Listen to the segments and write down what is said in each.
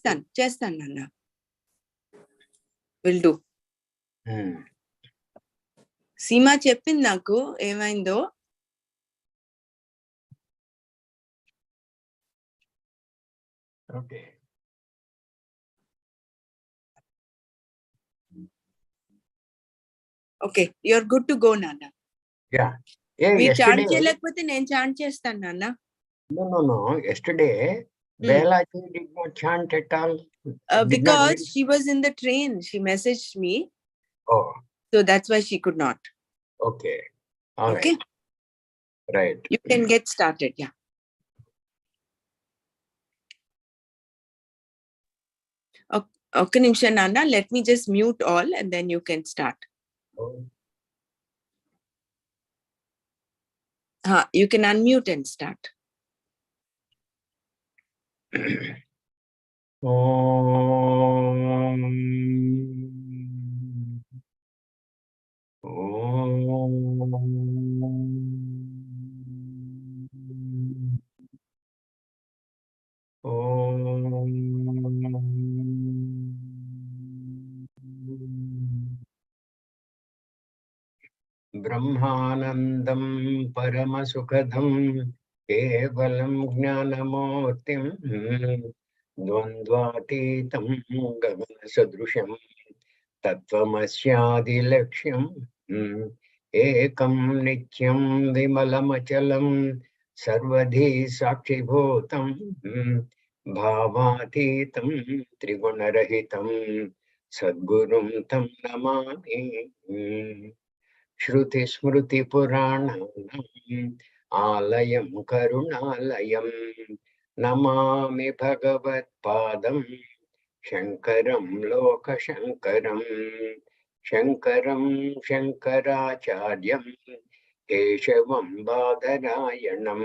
Chestan, Nana. Will do. Seema cheppindi naku emaindo. Okay. Okay, you're good to go, Nana. Yeah. Yeah, We yesterday. chant cheyalekapothe nenu chant chestan, Nana. No. Yesterday, Belaji did not chant at all. Because she was in the train. She messaged me. Oh. So that's why she could not. Okay. All okay. Right. You can get started. Yeah. Okay, Nimsha Nana, let me just mute all and then you can start. You can unmute and start. Brahmanandam Paramasukadam Kevalam Jnanamurtim Dvandvatitam Gaganasadrusham Tattvamasyadilaksham Ekam Nityam Vimalamachalam Sarvadhi Sakshibhutam Bhavatitam Trigunarahitam Sadgurum Tam Namami Shruti Smruti Puranam Alayam Karunalayam Namami Bhagavat Padam Shankaram Loka Shankaram Shankaram Shankaracharyam Keshavam Badarayanam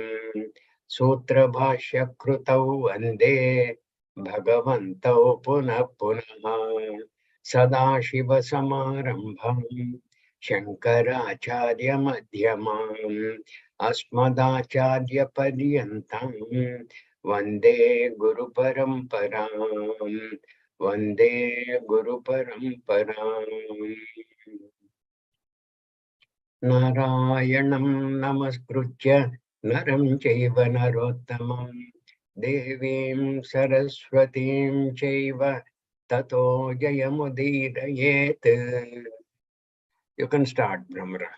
Sutra Bhashya Krutau Vande Bhagavantau Punah Punah Sadashiva Samarambham Shankaracharya Madhyamam Asmadacharya Paryantam Vande Guru Paramparam Vande Guru Paramparam Narayanam Namaskritya Naram Chaiva Narottamam Devim Saraswatim Chaiva Tato Jayamudirayet. You can start, Brahmara.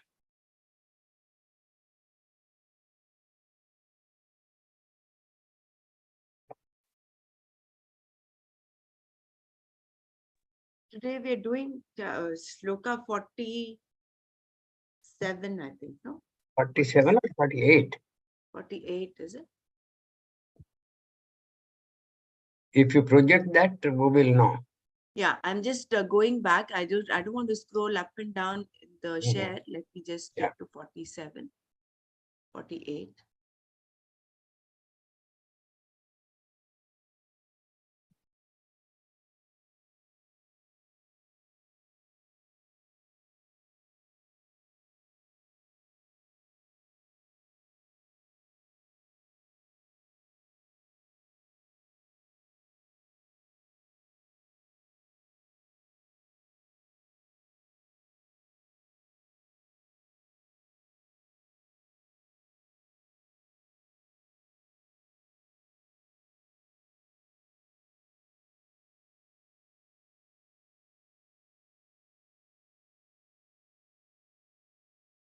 Today we are doing Shloka 47, I think, no? 47 or 48? 48, is it? If you project that, we will know. Yeah, I'm just going back. I don't want to scroll up and down the share. Let me just get to 47, 48.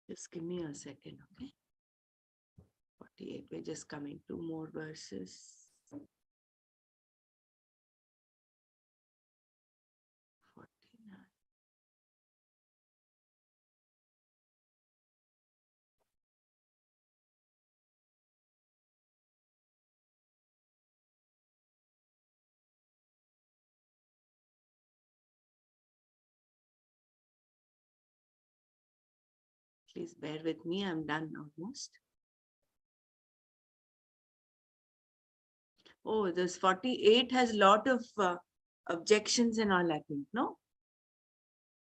Just give me a second, okay? 48, we're just coming to more verses. 49. Please bear with me, I'm done almost. Oh, this 48 has a lot of objections and all, I think, no?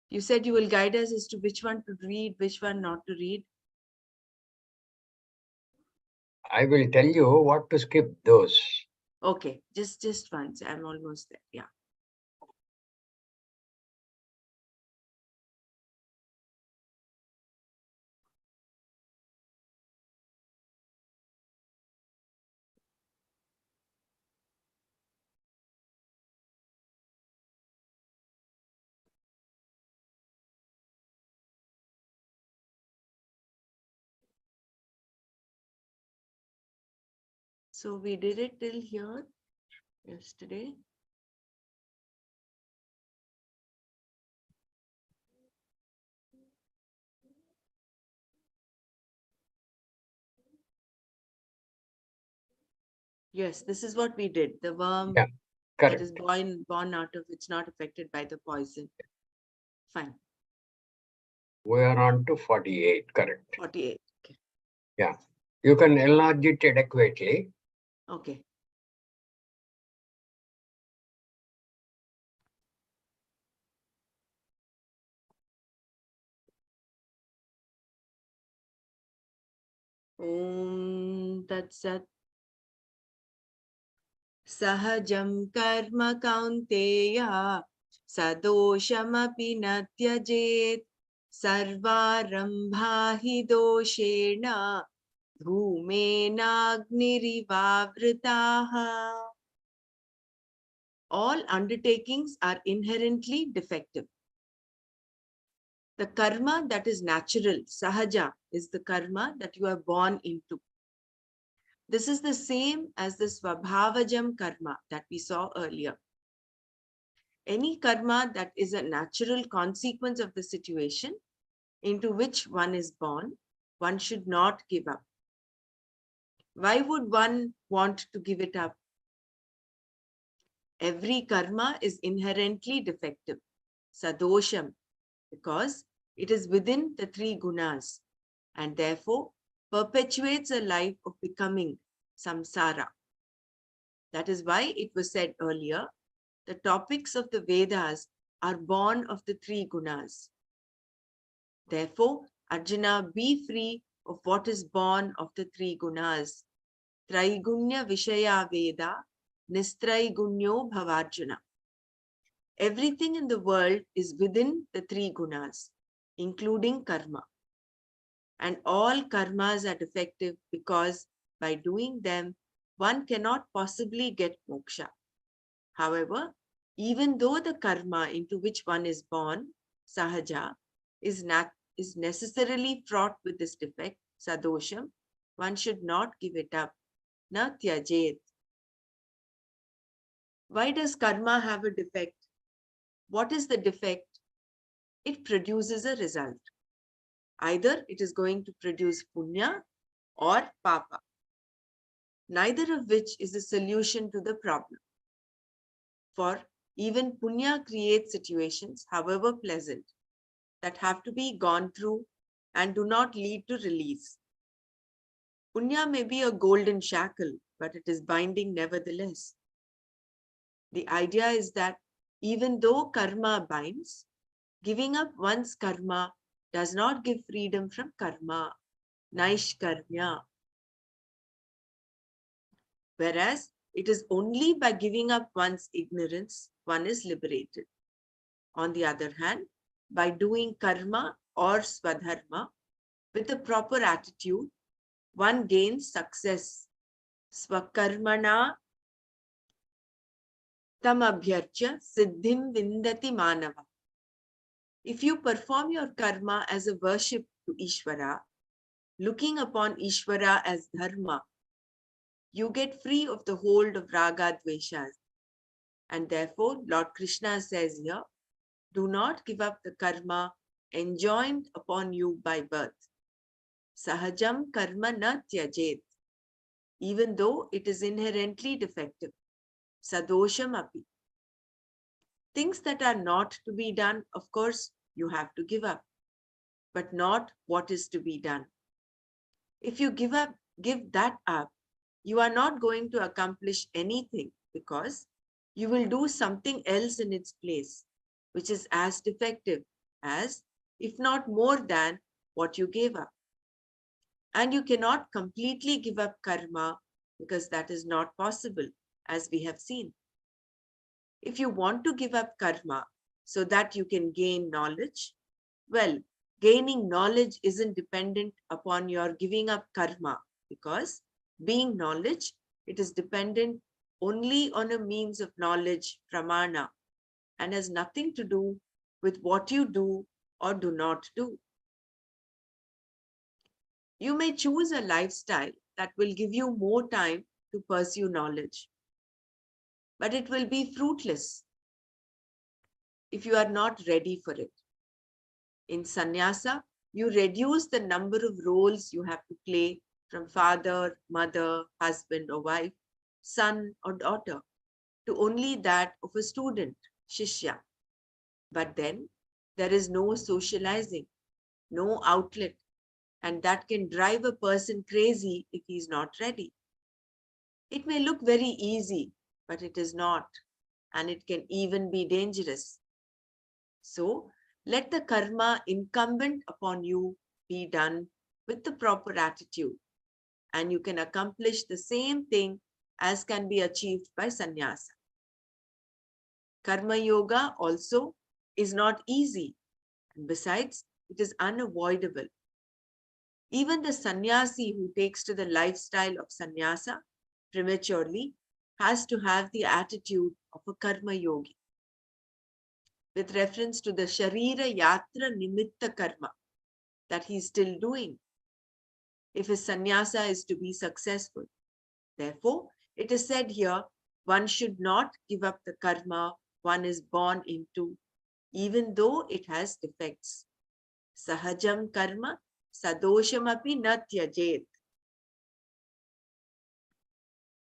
You said you will guide us as to which one to read, which one not to read. I will tell you what to skip those. Okay, just once. I'm almost there. Yeah. So we did it till here yesterday. Yes, this is what we did. The worm Yeah, that is correct. born out of, it's not affected by the poison. Fine. We are on to 48, correct. 48. Okay. Yeah. You can enlarge it adequately. Okay. Om Tat Sat. Sahajam karma kaunteya sadoshamapi na tyajet sarvarambha hi doshena dhumena All undertakings are inherently defective. The karma that is natural, sahaja, is the karma that you are born into. This is the same as the svabhavajam karma that we saw earlier. Any karma that is a natural consequence of the situation into which one is born, one should not give up. Why would one want to give it up? Every karma is inherently defective, sadosham, because it is within the three gunas and therefore perpetuates a life of becoming samsara. That is why it was said earlier, the topics of the Vedas are born of the three gunas. Therefore, Arjuna, be free of what is born of the three gunas. Traigunya Vishaya Veda, Nistraigunyo Bhavarjuna. Everything in the world is within the three gunas, including karma. And all karmas are defective because by doing them, one cannot possibly get moksha. However, even though the karma into which one is born, sahaja, is necessarily fraught with this defect, sadosham, one should not give it up. Na tyajet. Why does karma have a defect? What is the defect? It produces a result. Either it is going to produce punya or papa, neither of which is a solution to the problem. For even punya creates situations, however pleasant, that have to be gone through and do not lead to release. Punya may be a golden shackle, but it is binding nevertheless. The idea is that even though karma binds, giving up one's karma does not give freedom from karma, naishkarmya. Whereas it is only by giving up one's ignorance one is liberated. On the other hand, by doing karma or swadharma with a proper attitude, one gains success. Swakarmana tamabhyarcha siddhim vindati manava. If you perform your karma as a worship to Ishvara, looking upon Ishvara as dharma, you get free of the hold of raga dveshas. And therefore, Lord Krishna says here, do not give up the karma enjoined upon you by birth. Sahajam karma na tyajet, even though it is inherently defective. Sadosham api. Things that are not to be done, of course, you have to give up, but not what is to be done. If you give that up, you are not going to accomplish anything because you will do something else in its place, which is as defective as, if not more than, what you gave up. And you cannot completely give up karma because that is not possible. as we have seen. If you want to give up karma so that you can gain knowledge, well, gaining knowledge isn't dependent upon your giving up karma, because being knowledge, it is dependent only on a means of knowledge, pramana, and has nothing to do with what you do or do not do. You may choose a lifestyle that will give you more time to pursue knowledge, but it will be fruitless if you are not ready for it. In sannyasa, you reduce the number of roles you have to play, from father, mother, husband or wife, son or daughter, to only that of a student, shishya. But then there is no socializing, no outlet, and that can drive a person crazy if he is not ready. It may look very easy, but it is not, and it can even be dangerous. So, let the karma incumbent upon you be done with the proper attitude, and you can accomplish the same thing as can be achieved by sannyasa. Karma yoga also is not easy, and besides, it is unavoidable. Even the sannyasi who takes to the lifestyle of sannyasa prematurely has to have the attitude of a karma yogi. With reference to the Sharira Yatra Nimitta Karma that he is still doing, if his sannyasa is to be successful. Therefore, it is said here, one should not give up the karma one is born into, even though it has defects. Sahajam karma sadoshamapi na tyajet.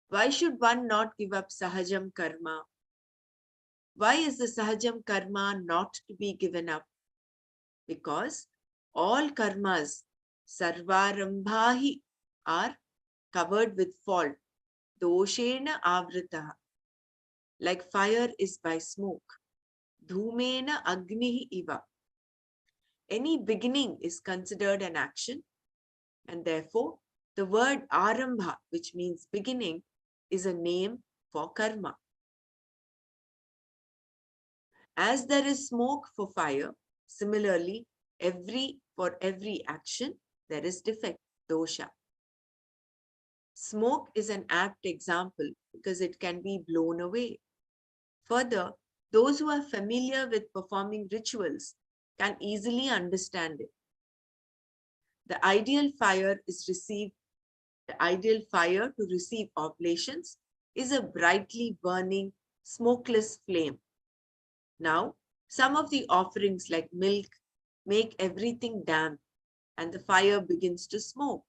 Why should one not give up sahajam karma? Why is the sahajam karma not to be given up? Because all karmas, sarvarambhahi, are covered with fault. Doshena avritaha. Like fire is by smoke. Dhumena agnihi iva. Any beginning is considered an action, and therefore the word arambha, which means beginning, is a name for karma. As there is smoke for fire, similarly, for every action, there is defect, dosha. Smoke is an apt example because it can be blown away. Further, those who are familiar with performing rituals can easily understand it. The ideal fire to receive oblations is a brightly burning, smokeless flame. Now, some of the offerings like milk make everything damp, and the fire begins to smoke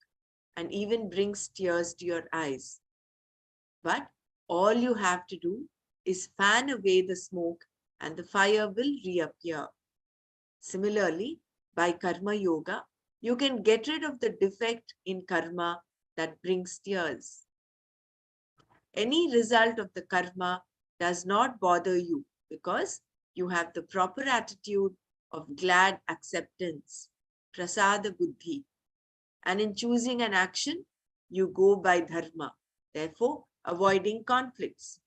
and even brings tears to your eyes. But all you have to do is fan away the smoke and the fire will reappear. Similarly, by karma yoga, you can get rid of the defect in karma that brings tears. Any result of the karma does not bother you because you have the proper attitude of glad acceptance, prasada buddhi. And in choosing an action, you go by dharma, therefore avoiding conflicts.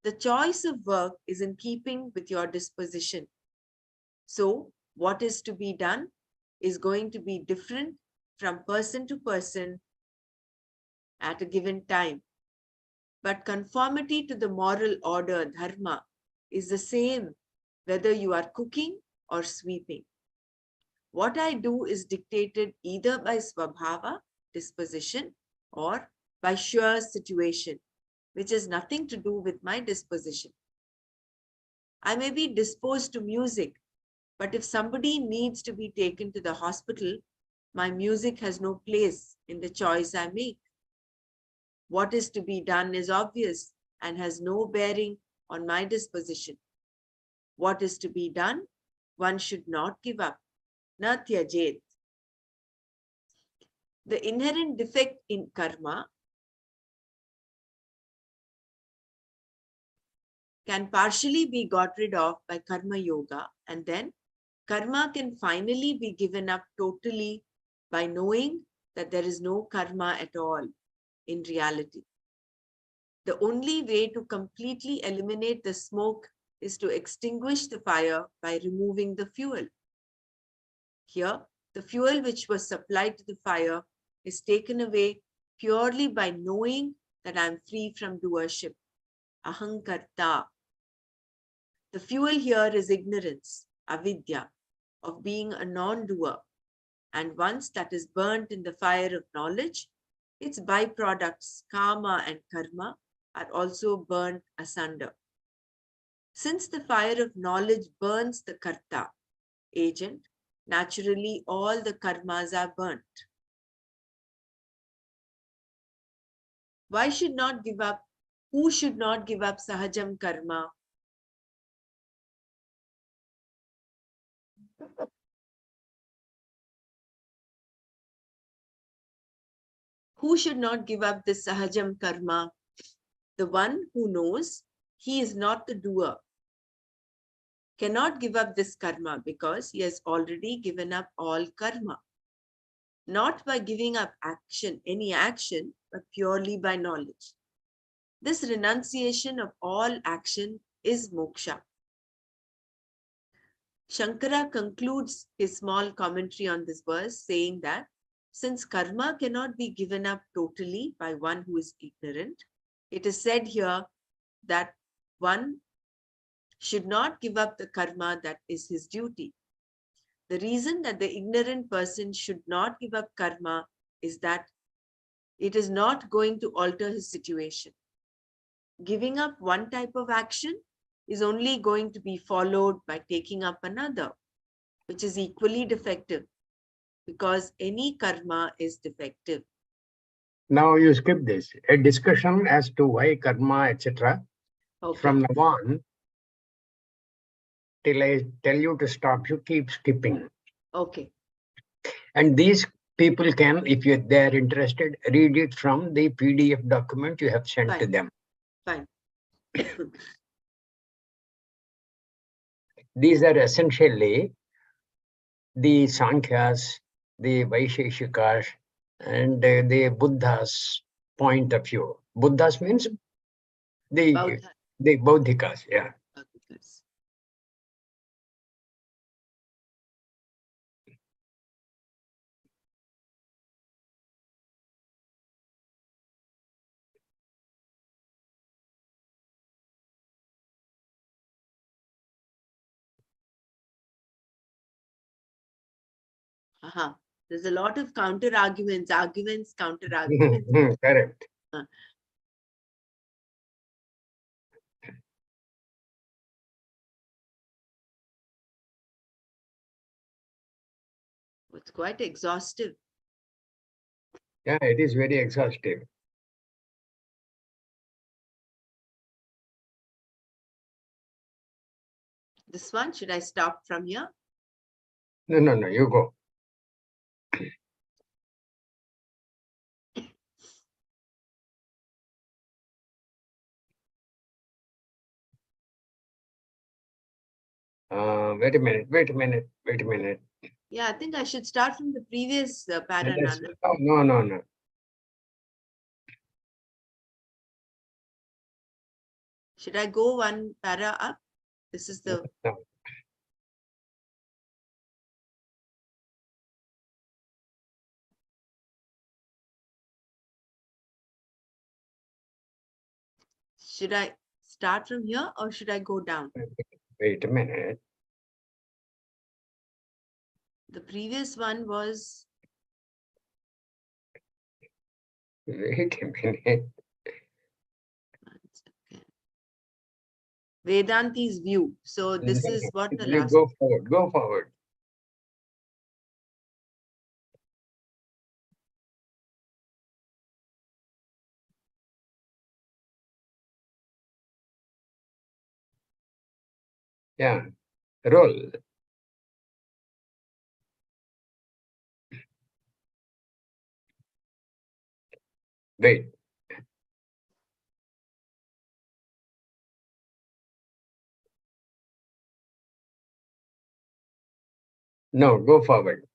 The choice of work is in keeping with your disposition. So, what is to be done is going to be different from person to person at a given time. But conformity to the moral order, dharma, is the same whether you are cooking or sweeping. What I do is dictated either by swabhava, disposition, or by sheer situation, which has nothing to do with my disposition. I may be disposed to music, but if somebody needs to be taken to the hospital, my music has no place in the choice I make. What is to be done is obvious and has no bearing on my disposition. What is to be done, one should not give up. Na tyajet. The inherent defect in karma can partially be got rid of by karma yoga, and then karma can finally be given up totally by knowing that there is no karma at all in reality. The only way to completely eliminate the smoke is to extinguish the fire by removing the fuel. Here, the fuel which was supplied to the fire is taken away purely by knowing that I am free from doership. Ahankarta. The fuel here is ignorance, avidya, of being a non-doer. And once that is burnt in the fire of knowledge, its byproducts, karma and karma, are also burnt asunder. Since the fire of knowledge burns the karta, agent, naturally all the karmas are burnt. Why should not give up? Who should not give up sahajam karma? Who should not give up this sahajam karma? The one who knows he is not the doer cannot give up this karma because he has already given up all karma. Not by giving up action, any action, but purely by knowledge. This renunciation of all action is moksha. Shankara concludes his small commentary on this verse saying that since karma cannot be given up totally by one who is ignorant, it is said here that one should not give up the karma that is his duty. The reason that the ignorant person should not give up karma is that it is not going to alter his situation. Giving up one type of action is only going to be followed by taking up another, which is equally defective, because any karma is defective. Now you skip this. A discussion as to why karma, etc. Okay. From now on, till I tell you to stop, you keep skipping. Okay. And these people can, if they are interested, read it from the PDF document you have sent Fine. to them. Fine. These are essentially the Sankhyas, the Vaisheshikas, and the Buddha's point of view. Buddha's means the Bodhikas, yeah. Bodhikas. There's a lot of counter arguments, counter arguments. Correct. It's quite exhaustive. Yeah, it is very exhaustive. This one, should I stop from here? No, you go. Wait a minute. Yeah, I think I should start from the previous para. No. Should I go one para up? This is the... No. Should I start from here or should I go down? Wait a minute. The previous one was... Wait a minute. Vedanti's view. So this is what the last... Go forward. Yeah, roll. Wait. No, go forward.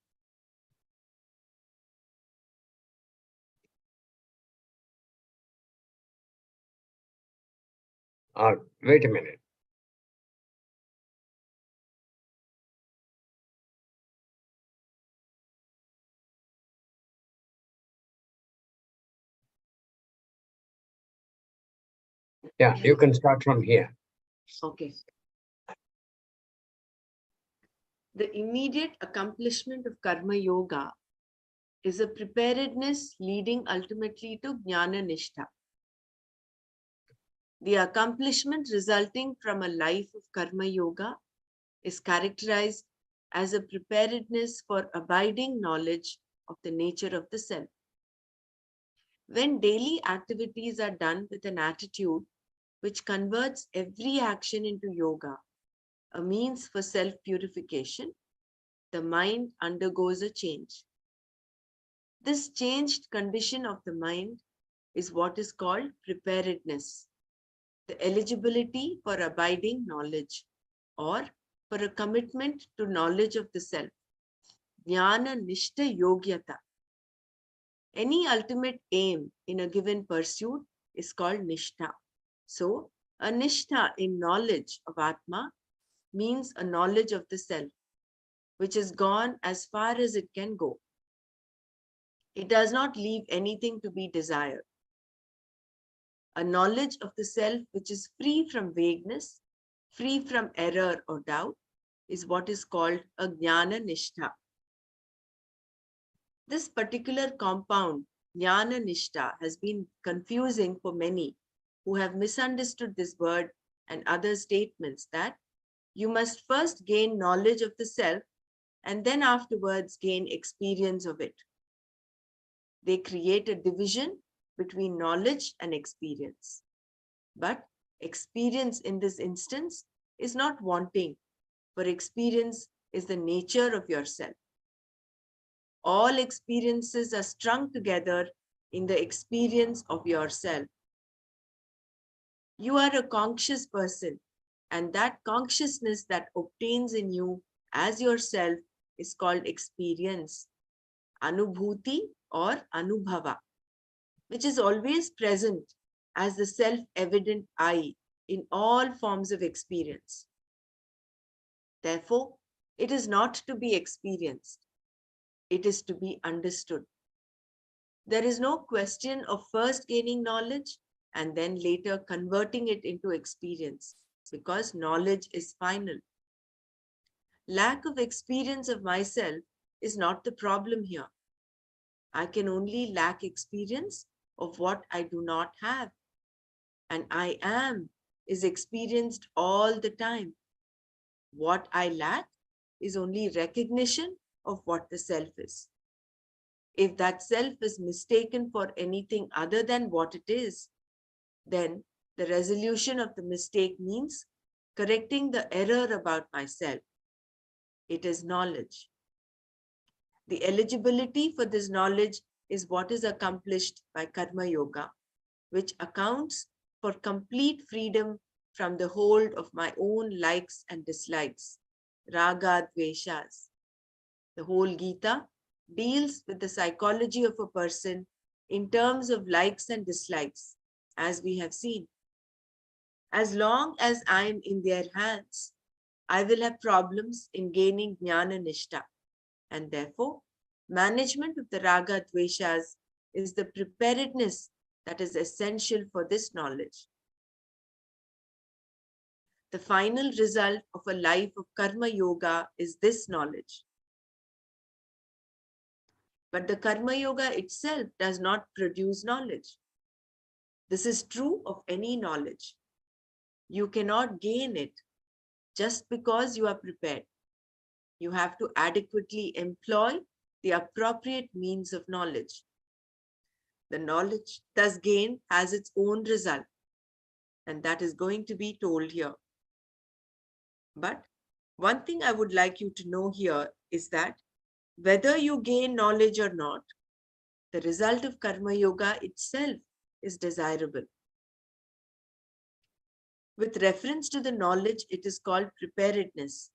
Wait a minute. Yeah, you can start from here. Okay. The immediate accomplishment of Karma Yoga is a preparedness leading ultimately to Jnana Nishtha. The accomplishment resulting from a life of Karma Yoga is characterized as a preparedness for abiding knowledge of the nature of the self. When daily activities are done with an attitude which converts every action into yoga, a means for self purification, the mind undergoes a change. This changed condition of the mind is what is called preparedness, the eligibility for abiding knowledge, or for a commitment to knowledge of the self. Jnana Nishta Yogyata. Any ultimate aim in a given pursuit is called Nishtha. So, a Nishtha in knowledge of Atma means a knowledge of the self, which has gone as far as it can go. It does not leave anything to be desired. A knowledge of the self which is free from vagueness, free from error or doubt, is what is called a Jnana Nishtha. This particular compound, Jnana Nishtha, has been confusing for many who have misunderstood this word and other statements that you must first gain knowledge of the self and then afterwards gain experience of it. They create a division between knowledge and experience. But experience in this instance is not wanting, for experience is the nature of yourself. All experiences are strung together in the experience of yourself. You are a conscious person, and that consciousness that obtains in you as yourself is called experience, anubhuti or anubhava, which is always present as the self-evident I in all forms of experience. Therefore, it is not to be experienced, it is to be understood. There is no question of first gaining knowledge and then later converting it into experience, because knowledge is final. Lack of experience of myself is not the problem here. I can only lack experience of what I do not have. And I am is experienced all the time. What I lack is only recognition of what the self is. If that self is mistaken for anything other than what it is, then the resolution of the mistake means correcting the error about myself. It is knowledge. The eligibility for this knowledge is what is accomplished by Karma Yoga, which accounts for complete freedom from the hold of my own likes and dislikes, raga dveshas. The whole Gita deals with the psychology of a person in terms of likes and dislikes, as we have seen. As long as I am in their hands, I will have problems in gaining jnana nishta, and therefore, management of the raga dveshas is the preparedness that is essential for this knowledge. The final result of a life of karma yoga is this knowledge. But the karma yoga itself does not produce knowledge. This is true of any knowledge. You cannot gain it just because you are prepared. You have to adequately employ the appropriate means of knowledge. The knowledge thus gained has its own result, and that is going to be told here. But one thing I would like you to know here is that whether you gain knowledge or not, the result of karma yoga itself is desirable. With reference to the knowledge, it is called preparedness.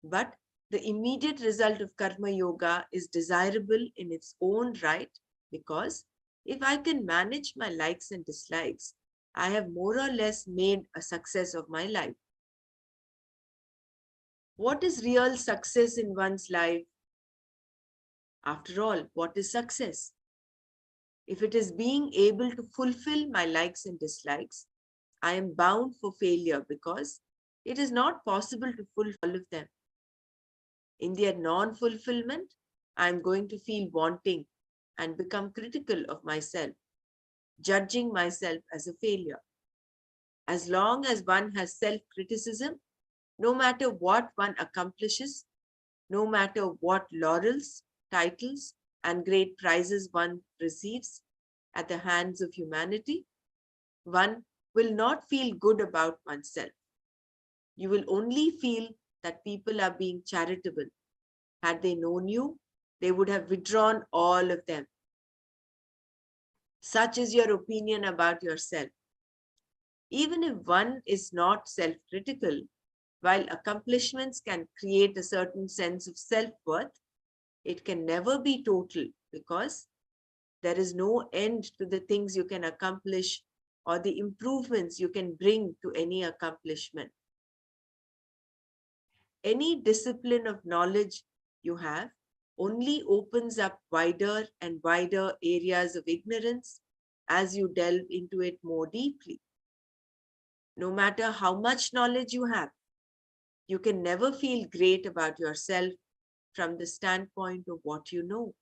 But the immediate result of karma yoga is desirable in its own right, because if I can manage my likes and dislikes, I have more or less made a success of my life. What is real success in one's life? After all, what is success? If it is being able to fulfill my likes and dislikes, I am bound for failure because it is not possible to fulfill all of them. In their non-fulfillment, I am going to feel wanting and become critical of myself, judging myself as a failure. As long as one has self-criticism, no matter what one accomplishes, no matter what laurels, titles, and great prizes one receives at the hands of humanity, one will not feel good about oneself. You will only feel that people are being charitable. Had they known you, they would have withdrawn all of them. Such is your opinion about yourself. Even if one is not self-critical, while accomplishments can create a certain sense of self-worth, it can never be total because there is no end to the things you can accomplish or the improvements you can bring to any accomplishment. Any discipline of knowledge you have only opens up wider and wider areas of ignorance as you delve into it more deeply. No matter how much knowledge you have, you can never feel great about yourself from the standpoint of what you know.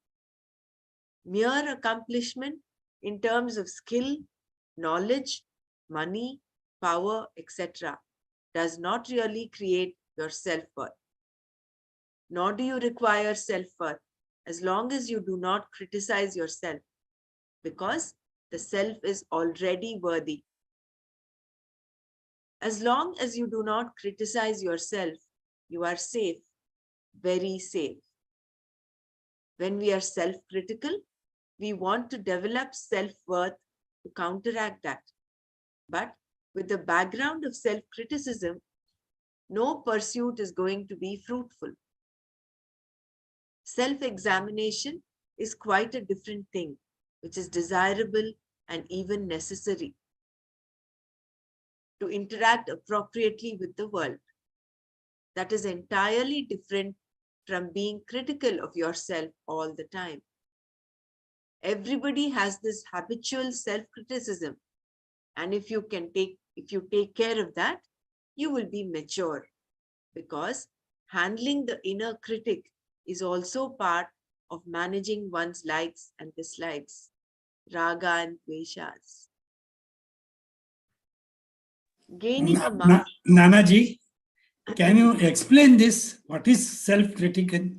Mere accomplishment in terms of skill, knowledge, money, power, etc. does not really create your self-worth. Nor do you require self-worth as long as you do not criticize yourself, because the self is already worthy. As long as you do not criticize yourself, you are safe, very safe. When we are self-critical, we want to develop self-worth to counteract that. But with the background of self-criticism, no pursuit is going to be fruitful. Self-examination is quite a different thing, which is desirable and even necessary to interact appropriately with the world. That is entirely different from being critical of yourself all the time. Everybody has this habitual self-criticism, and if you take care of that, you will be mature, because handling the inner critic is also part of managing one's likes and dislikes, raga and dveshas. Gaining a master. Nanaji, can you explain this? What is self-critical?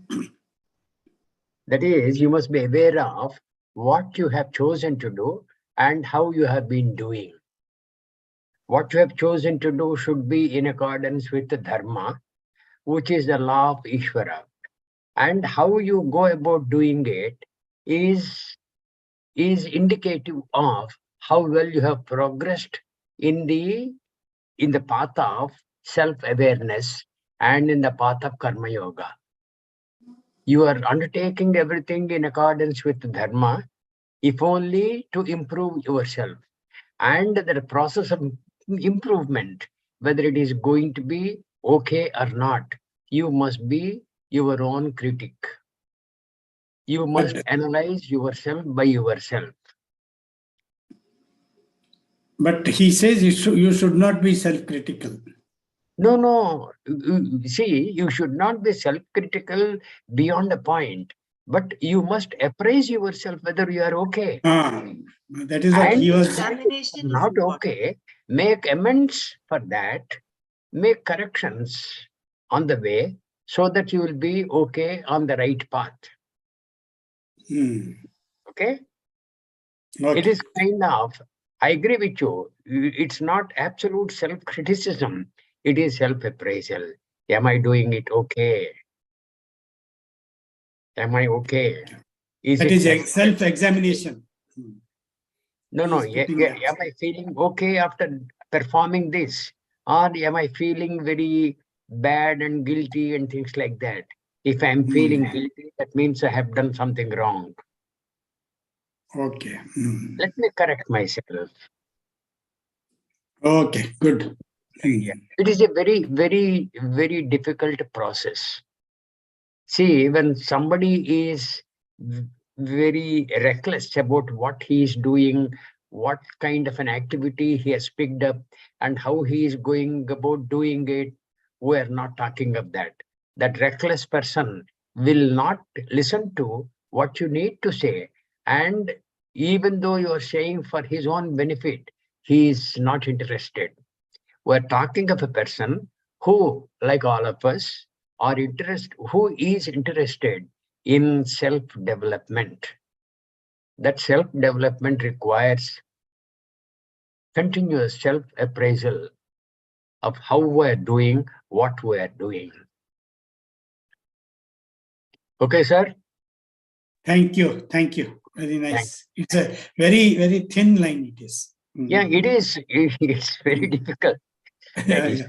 That is, you must be aware of what you have chosen to do and how you have been doing. What you have chosen to do should be in accordance with the dharma, which is the law of Ishvara. And how you go about doing it is indicative of how well you have progressed in the path of self-awareness and in the path of karma yoga. You are undertaking everything in accordance with dharma, if only to improve yourself. And the process of improvement, whether it is going to be okay or not, you must be your own critic. You must analyze yourself by yourself. But he says you should not be self-critical. No. See, you should not be self-critical beyond a point, but you must appraise yourself whether you are okay. That is what he was saying. Examination is Not important. okay. Make amends for that. Make corrections on the way so that you will be okay on the right path. Okay? It is kind of, I agree with you. It's not absolute self-criticism. It is self-appraisal. Am I doing it okay? Am I okay? That is self-examination. No. Am I feeling okay after performing this? Or am I feeling very bad and guilty and things like that? If I'm feeling guilty, that means I have done something wrong. Okay. Let me correct myself. Okay, good. Yeah. It is a very, very, very difficult process. See, when somebody is very reckless about what he is doing, what kind of an activity he has picked up, and how he is going about doing it, we are not talking of that. That reckless person will not listen to what you need to say. And even though you are saying for his own benefit, he is not interested. We're talking of a person who, like all of us, who is interested in self-development. That self-development requires continuous self-appraisal of how we're doing what we're doing. Okay, sir? Thank you. Thank you. Very Thank nice. It's a very, very thin line it is. Yeah, it is. It's very difficult. Yeah, That is, yeah.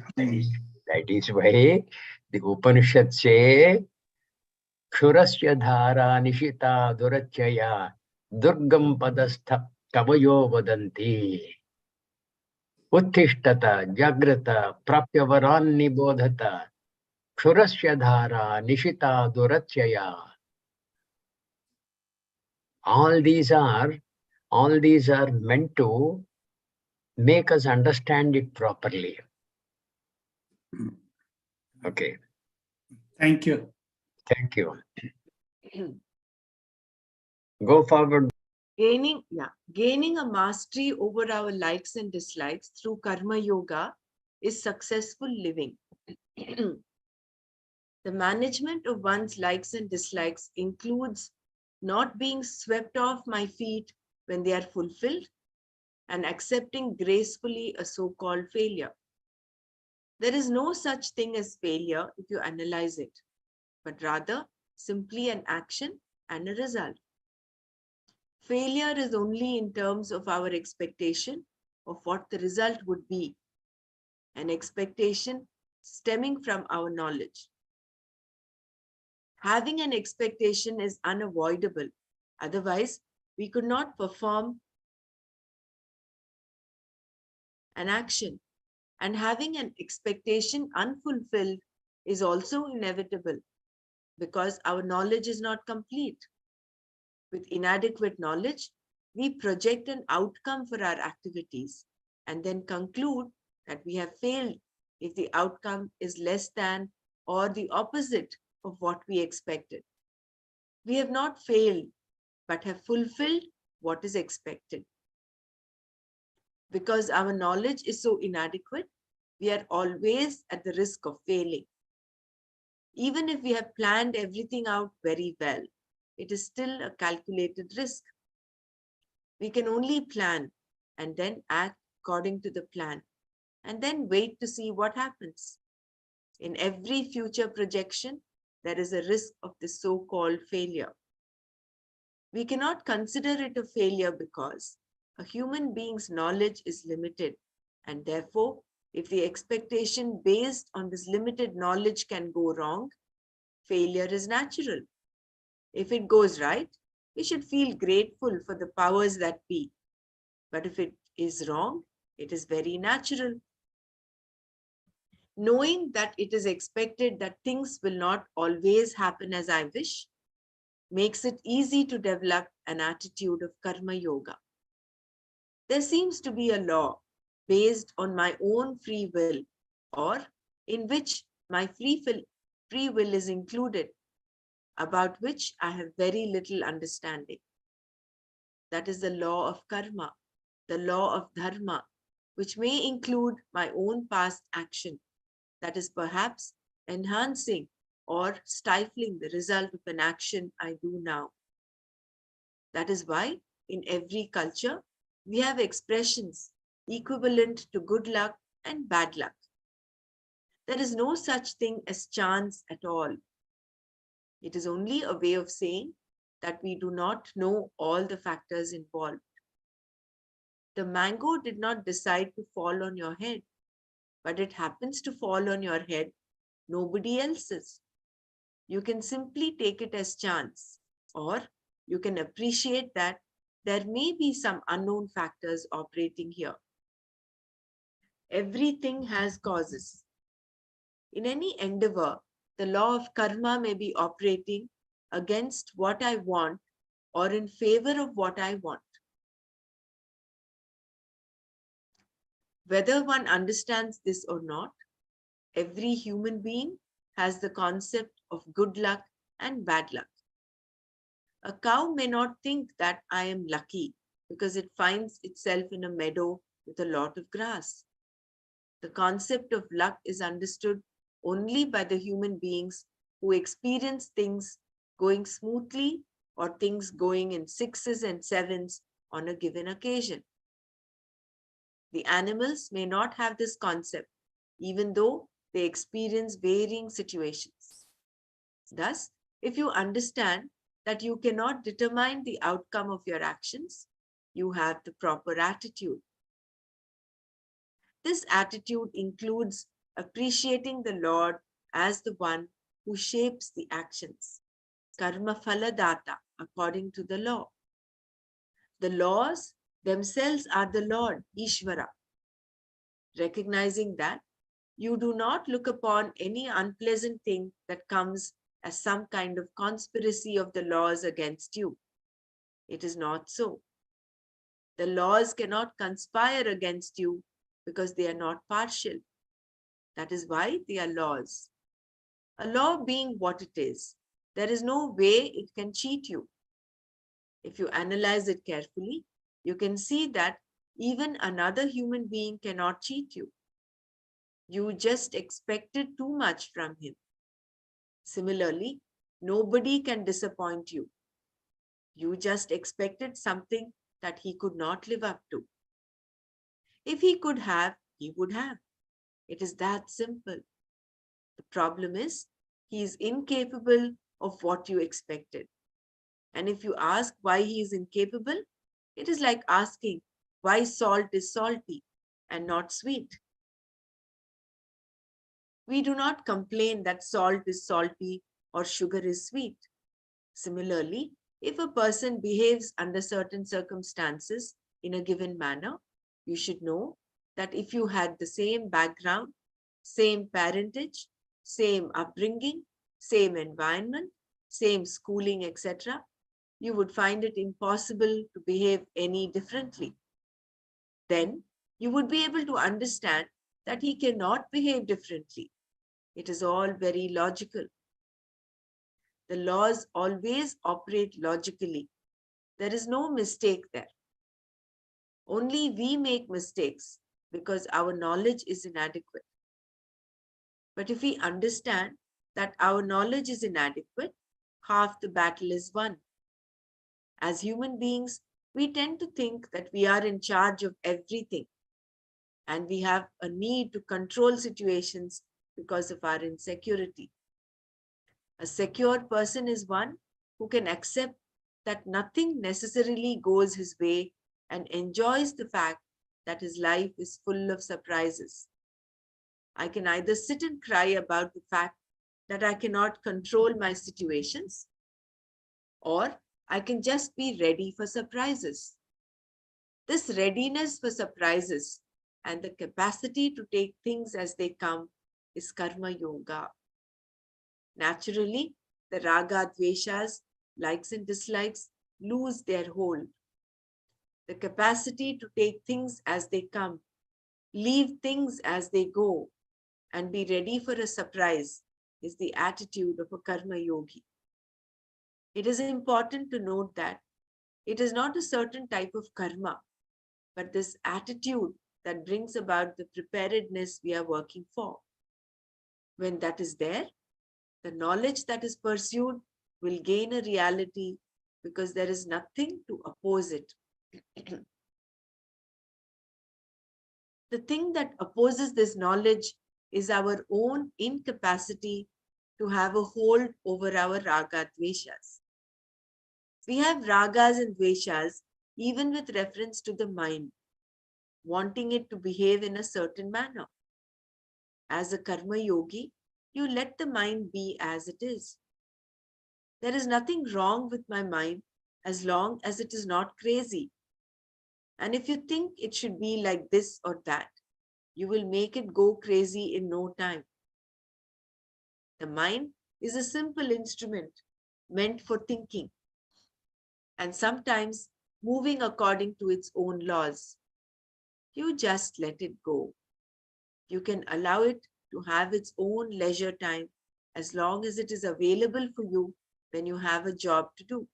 that is why the Upanishad say, Kshurasya dhara nishita durachaya durgam padastha kavayo vadanti. Uttishtata jagrata prapyavaran nibodhata kshurasya dhara nishita durachaya. All these are meant to make us understand it properly. Okay. Thank you. Thank you. Go forward. Gaining a mastery over our likes and dislikes through karma yoga is successful living. The management of one's likes and dislikes includes not being swept off my feet when they are fulfilled and accepting gracefully a so-called failure. There is no such thing as failure if you analyze it, but rather simply an action and a result. Failure is only in terms of our expectation of what the result would be, an expectation stemming from our knowledge. Having an expectation is unavoidable. Otherwise, we could not perform an action. And having an expectation unfulfilled is also inevitable because our knowledge is not complete. With inadequate knowledge, we project an outcome for our activities and then conclude that we have failed if the outcome is less than or the opposite of what we expected. We have not failed, but have fulfilled what is expected. Because our knowledge is so inadequate, we are always at the risk of failing. Even if we have planned everything out very well, it is still a calculated risk. We can only plan and then act according to the plan and then wait to see what happens. In every future projection, there is a risk of the so-called failure. We cannot consider it a failure because a human being's knowledge is limited, and therefore, if the expectation based on this limited knowledge can go wrong, failure is natural. If it goes right, we should feel grateful for the powers that be. But if it is wrong, it is very natural. Knowing that it is expected that things will not always happen as I wish, makes it easy to develop an attitude of karma yoga. There seems to be a law based on my own free will, or in which my free will is included, about which I have very little understanding. That is the law of karma, the law of dharma, which may include my own past action, that is perhaps enhancing or stifling the result of an action I do now. That is why in every culture, we have expressions equivalent to good luck and bad luck. There is no such thing as chance at all. It is only a way of saying that we do not know all the factors involved. The mango did not decide to fall on your head, but it happens to fall on your head, nobody else's. You can simply take it as chance, or you can appreciate that there may be some unknown factors operating here. Everything has causes. In any endeavor, the law of karma may be operating against what I want or in favor of what I want. Whether one understands this or not, every human being has the concept of good luck and bad luck. A cow may not think that I am lucky because it finds itself in a meadow with a lot of grass. The concept of luck is understood only by the human beings who experience things going smoothly or things going in sixes and sevens on a given occasion. The animals may not have this concept, even though they experience varying situations. Thus, if you understand that you cannot determine the outcome of your actions, you have the proper attitude. This attitude includes appreciating the Lord as the one who shapes the actions, karma phala data, according to the law. The laws themselves are the Lord, Ishvara. Recognizing that, you do not look upon any unpleasant thing that comes as some kind of conspiracy of the laws against you. It is not so. The laws cannot conspire against you because they are not partial. That is why they are laws. A law being what it is, there is no way it can cheat you. If you analyze it carefully, you can see that even another human being cannot cheat you. You just expected too much from him. Similarly, nobody can disappoint you. You just expected something that he could not live up to. If he could have, he would have. It is that simple. The problem is, he is incapable of what you expected. And if you ask why he is incapable, it is like asking why salt is salty and not sweet. We do not complain that salt is salty or sugar is sweet. Similarly, if a person behaves under certain circumstances in a given manner, you should know that if you had the same background, same parentage, same upbringing, same environment, same schooling, etc., you would find it impossible to behave any differently. Then you would be able to understand that he cannot behave differently. It is all very logical. The laws always operate logically. There is no mistake there. Only we make mistakes because our knowledge is inadequate. But if we understand that our knowledge is inadequate, half the battle is won. As human beings, we tend to think that we are in charge of everything, and we have a need to control situations because of our insecurity. A secure person is one who can accept that nothing necessarily goes his way and enjoys the fact that his life is full of surprises. I can either sit and cry about the fact that I cannot control my situations, or I can just be ready for surprises. This readiness for surprises and the capacity to take things as they come is karma yoga. Naturally, the raga dveshas, likes and dislikes, lose their hold. The capacity to take things as they come, leave things as they go, and be ready for a surprise is the attitude of a karma yogi. It is important to note that it is not a certain type of karma, but this attitude that brings about the preparedness we are working for. When that is there, the knowledge that is pursued will gain a reality because there is nothing to oppose it. The thing that opposes this knowledge is our own incapacity to have a hold over our raga dveshas. We have ragas and dveshas even with reference to the mind, wanting it to behave in a certain manner. As a karma yogi, you let the mind be as it is. There is nothing wrong with my mind as long as it is not crazy. And if you think it should be like this or that, you will make it go crazy in no time. The mind is a simple instrument meant for thinking and sometimes moving according to its own laws. You just let it go. You can allow it to have its own leisure time as long as it is available for you when you have a job to do.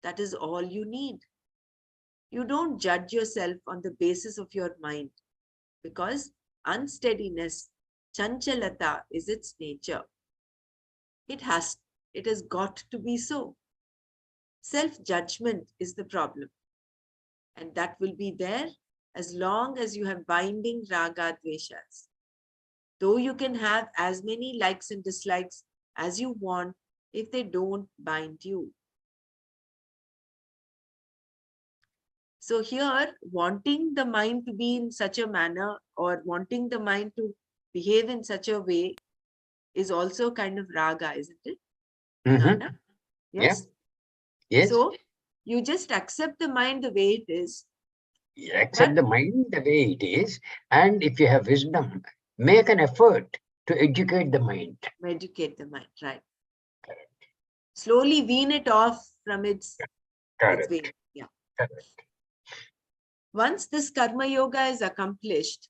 That is all you need. You don't judge yourself on the basis of your mind because unsteadiness, chanchalata, is its nature. It has got to be so. Self-judgment is the problem, and that will be there as long as you have binding raga dveshas. Though you can have as many likes and dislikes as you want if they don't bind you. So here, wanting the mind to be in such a manner or wanting the mind to behave in such a way is also kind of raga, isn't it? Nana? Yes? Yes. So you just accept the mind the way it is. Accept the mind the way it is, and if you have wisdom, make an effort to educate the mind. Educate the mind, right? Correct. Slowly wean it off from its way. Yeah. Correct. Once this karma yoga is accomplished,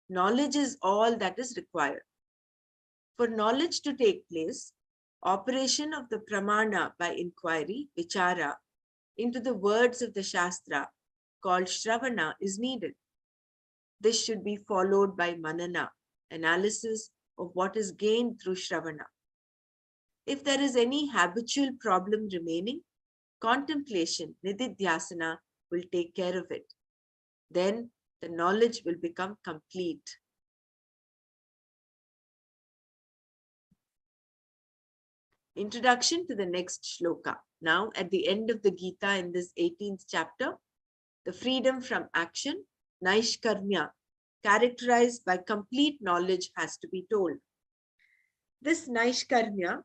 knowledge is all that is required. For knowledge to take place, operation of the pramana by inquiry, vichara, into the words of the Shastra called Shravana is needed. This should be followed by manana, analysis of what is gained through Shravana. If there is any habitual problem remaining, contemplation, nididhyasana, will take care of it. Then the knowledge will become complete. Introduction to the next shloka. Now, at the end of the Gita in this 18th chapter, the freedom from action, naishkarmya, characterized by complete knowledge, has to be told. This naishkarmya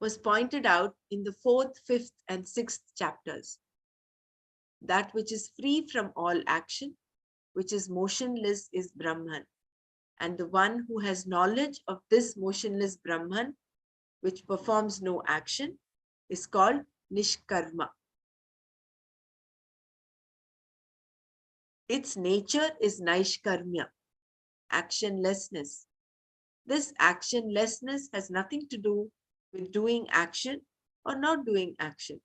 was pointed out in the 4th, 5th, and 6th chapters. That which is free from all action, which is motionless, is Brahman. And the one who has knowledge of this motionless Brahman, which performs no action, is called Nishkarma. Its nature is Naishkarmya, actionlessness. This actionlessness has nothing to do with doing action or not doing action.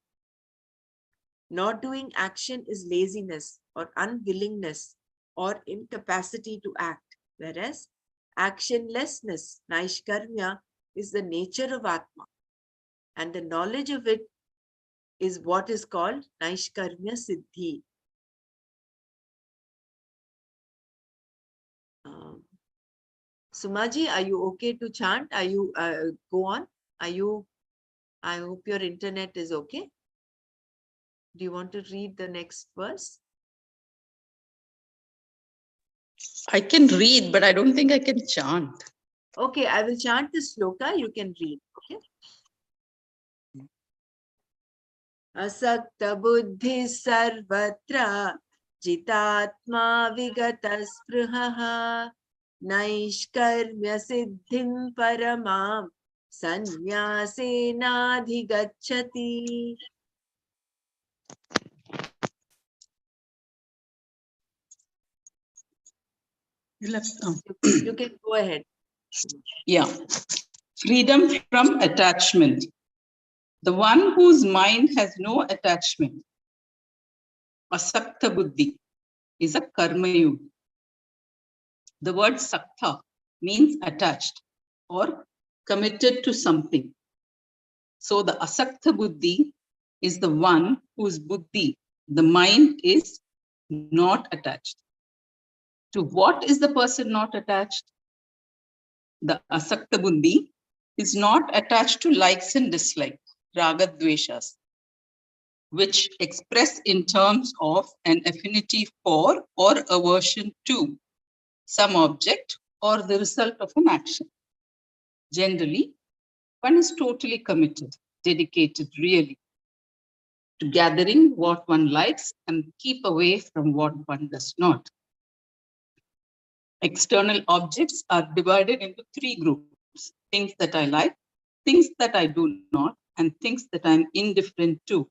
Not doing action is laziness or unwillingness or incapacity to act, whereas actionlessness, Naishkarmya, is the nature of Atma, and the knowledge of it is what is called Naishkarmya Siddhi. Sumaji, are you okay to chant? Are you go on? Are you? I hope your internet is okay. Do you want to read the next verse? I can read, but I don't think I can chant. Okay, I will chant the sloka. You can read. Okay. Asakta buddhi sarvatra jitatma vigata spruhaha naishkarmya siddhim paramam sanyasenadhigacchati. You can go ahead. Yeah. Freedom from attachment. The one whose mind has no attachment, asakta buddhi, is a karma yuga. The word sakta means attached or committed to something. So the asakta buddhi is the one whose buddhi, the mind, is not attached. To what is the person not attached? The asakta buddhi is not attached to likes and dislikes, raga dveshas, which express in terms of an affinity for or aversion to some object or the result of an action. Generally, one is totally committed, dedicated really, to gathering what one likes and keep away from what one does not. External objects are divided into three groups: things that I like, things that I do not, and things that I'm indifferent to.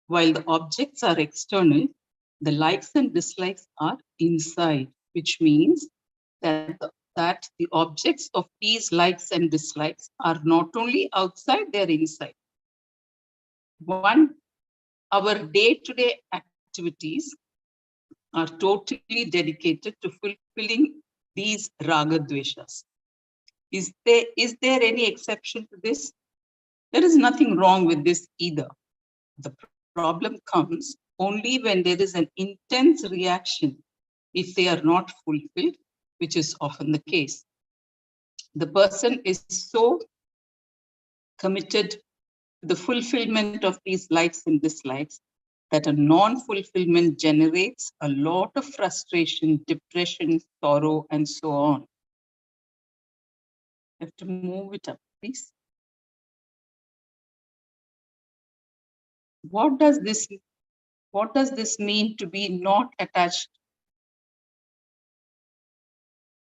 While the objects are external, the likes and dislikes are inside, which means that the objects of these likes and dislikes are not only outside, they're inside. Our day-to-day activities are totally dedicated to fulfilling these raga dveshas. Is there any exception to this? There is nothing wrong with this either. The problem comes only when there is an intense reaction if they are not fulfilled, which is often the case. The person is so committed to the fulfillment of these likes and dislikes that a non-fulfillment generates a lot of frustration, depression, sorrow, and so on. You have to move it up, please. What does this mean to be not attached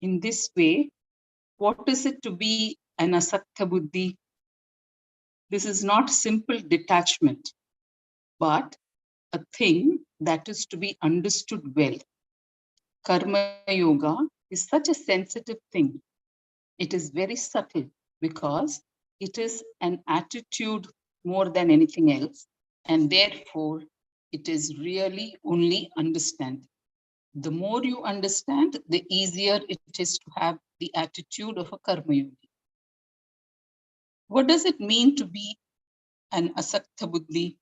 in this way? What is it to be an asakta buddhi? This is not simple detachment, but a thing that is to be understood well. Karma yoga is such a sensitive thing. It is very subtle because it is an attitude more than anything else, and therefore it is really only understanding. The more you understand, the easier it is to have the attitude of a karma yogi. What does it mean to be an asakta buddhi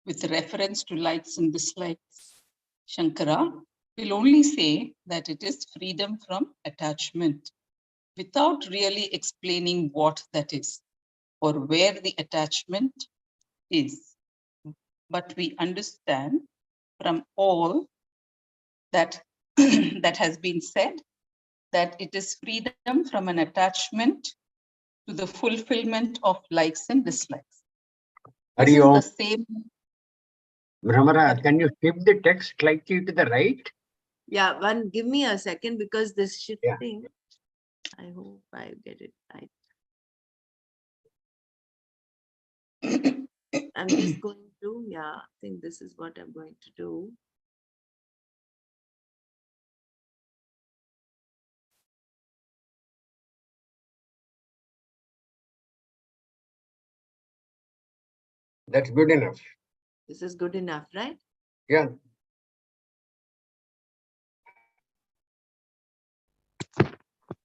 with reference to likes and dislikes? Shankara will only say that it is freedom from attachment without really explaining what that is or where the attachment is. But we understand from all that that has been said that it is freedom from an attachment to the fulfillment of likes and dislikes. This is the same. Bhramara, can you flip the text slightly to the right? Yeah, give me a second because this shifting. Yeah. I hope I get it right. I'm just going to, I think this is what I'm going to do. That's good enough. This is good enough, right? Yeah.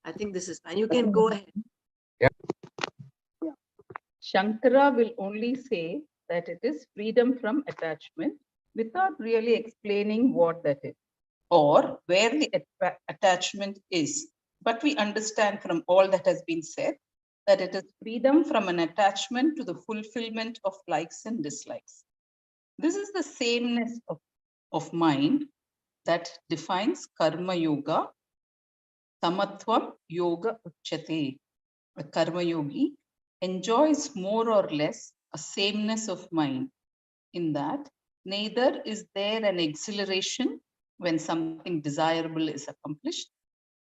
I think this is fine. You can go ahead. Yeah. Shankara will only say that it is freedom from attachment without really explaining what that is or where the attachment is. But we understand from all that has been said that it is freedom from an attachment to the fulfillment of likes and dislikes. This is the sameness of mind that defines karma yoga. Samatvam yoga uchyate. A karma yogi enjoys more or less a sameness of mind in that neither is there an exhilaration when something desirable is accomplished,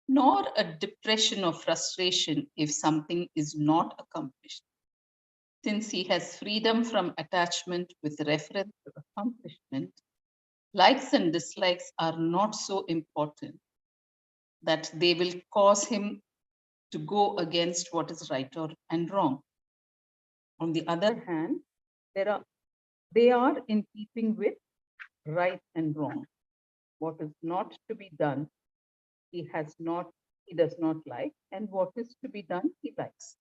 nor a depression or frustration if something is not accomplished. Since he has freedom from attachment with reference to accomplishment, likes and dislikes are not so important that they will cause him to go against what is right and wrong. On the other hand, they are in keeping with right and wrong. What is not to be done, he does not like, and what is to be done, he likes.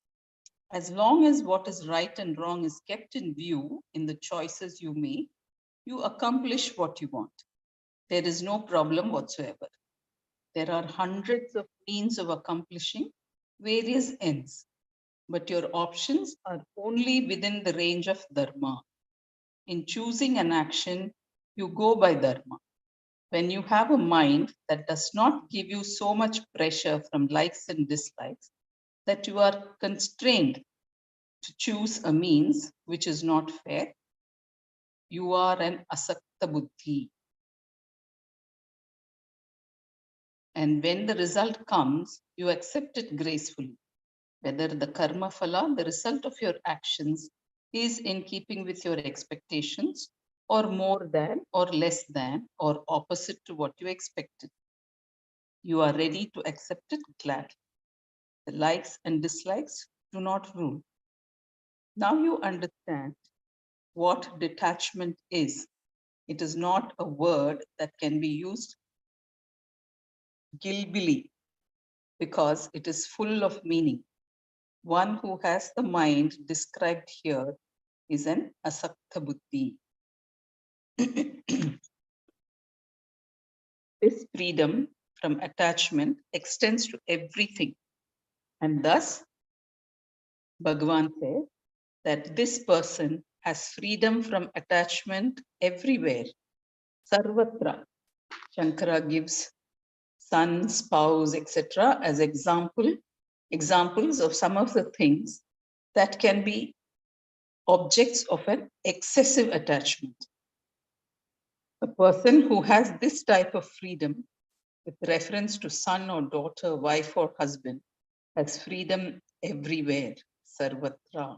As long as what is right and wrong is kept in view in the choices you make, you accomplish what you want. There is no problem whatsoever. There are hundreds of means of accomplishing various ends, but your options are only within the range of dharma. In choosing an action, you go by dharma. When you have a mind that does not give you so much pressure from likes and dislikes that you are constrained to choose a means which is not fair, you are an asakta buddhi. And when the result comes, you accept it gracefully. Whether the karma phala, the result of your actions, is in keeping with your expectations, or more than, or less than, or opposite to what you expected. You are ready to accept it gladly. The likes and dislikes do not rule. Now you understand what detachment is. It is not a word that can be used gilbily because it is full of meaning. One who has the mind described here is an asakta buddhi. This freedom from attachment extends to everything. And thus, Bhagavan says that this person has freedom from attachment everywhere. Sarvatra. Shankara gives son, spouse, etc. as examples of some of the things that can be objects of an excessive attachment. A person who has this type of freedom with reference to son or daughter, wife or husband has freedom everywhere, sarvatra.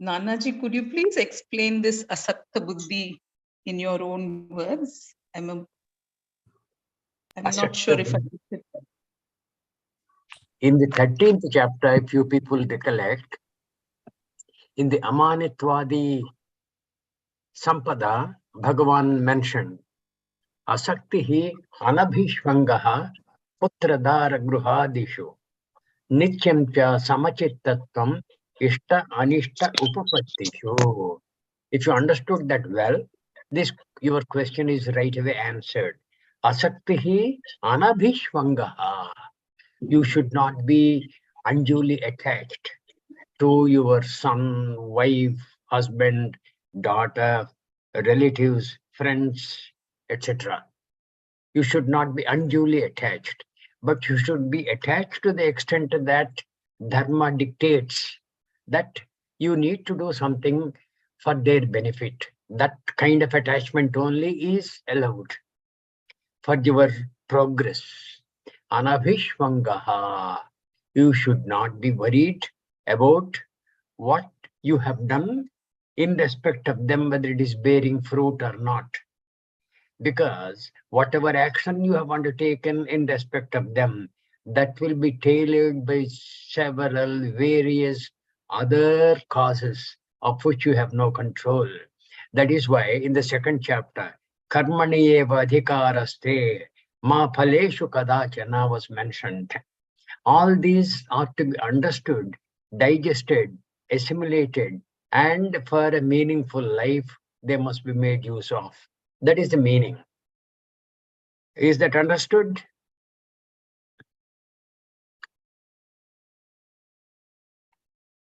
Nanaji, could you please explain this asakta buddhi in your own words? I'm not sure if I did it. In the 13th chapter, if you people recollect, in the Amanitvadi Sampada, Bhagavan mentioned, Asaktihi anabhishvangaha putradara gruhadishu nityam cha samachittatvam ishta anishta upapattishu. If you understood that well, this your question is right away answered. Asaktihi anabhishvangaha. You should not be unduly attached to your son, wife, husband, daughter, relatives, friends, etc. You should not be unduly attached, but you should be attached to the extent that dharma dictates that you need to do something for their benefit. That kind of attachment only is allowed for your progress. Anabhishvangaha. You should not be worried about what you have done in respect of them, whether it is bearing fruit or not. Because whatever action you have undertaken in respect of them, that will be tailored by several various other causes of which you have no control. That is why in the second chapter, Karmani eva adhikaraste ma phaleshu kadachana was mentioned. All these are to be understood, digested, assimilated, and for a meaningful life, they must be made use of. That is the meaning. Is that understood?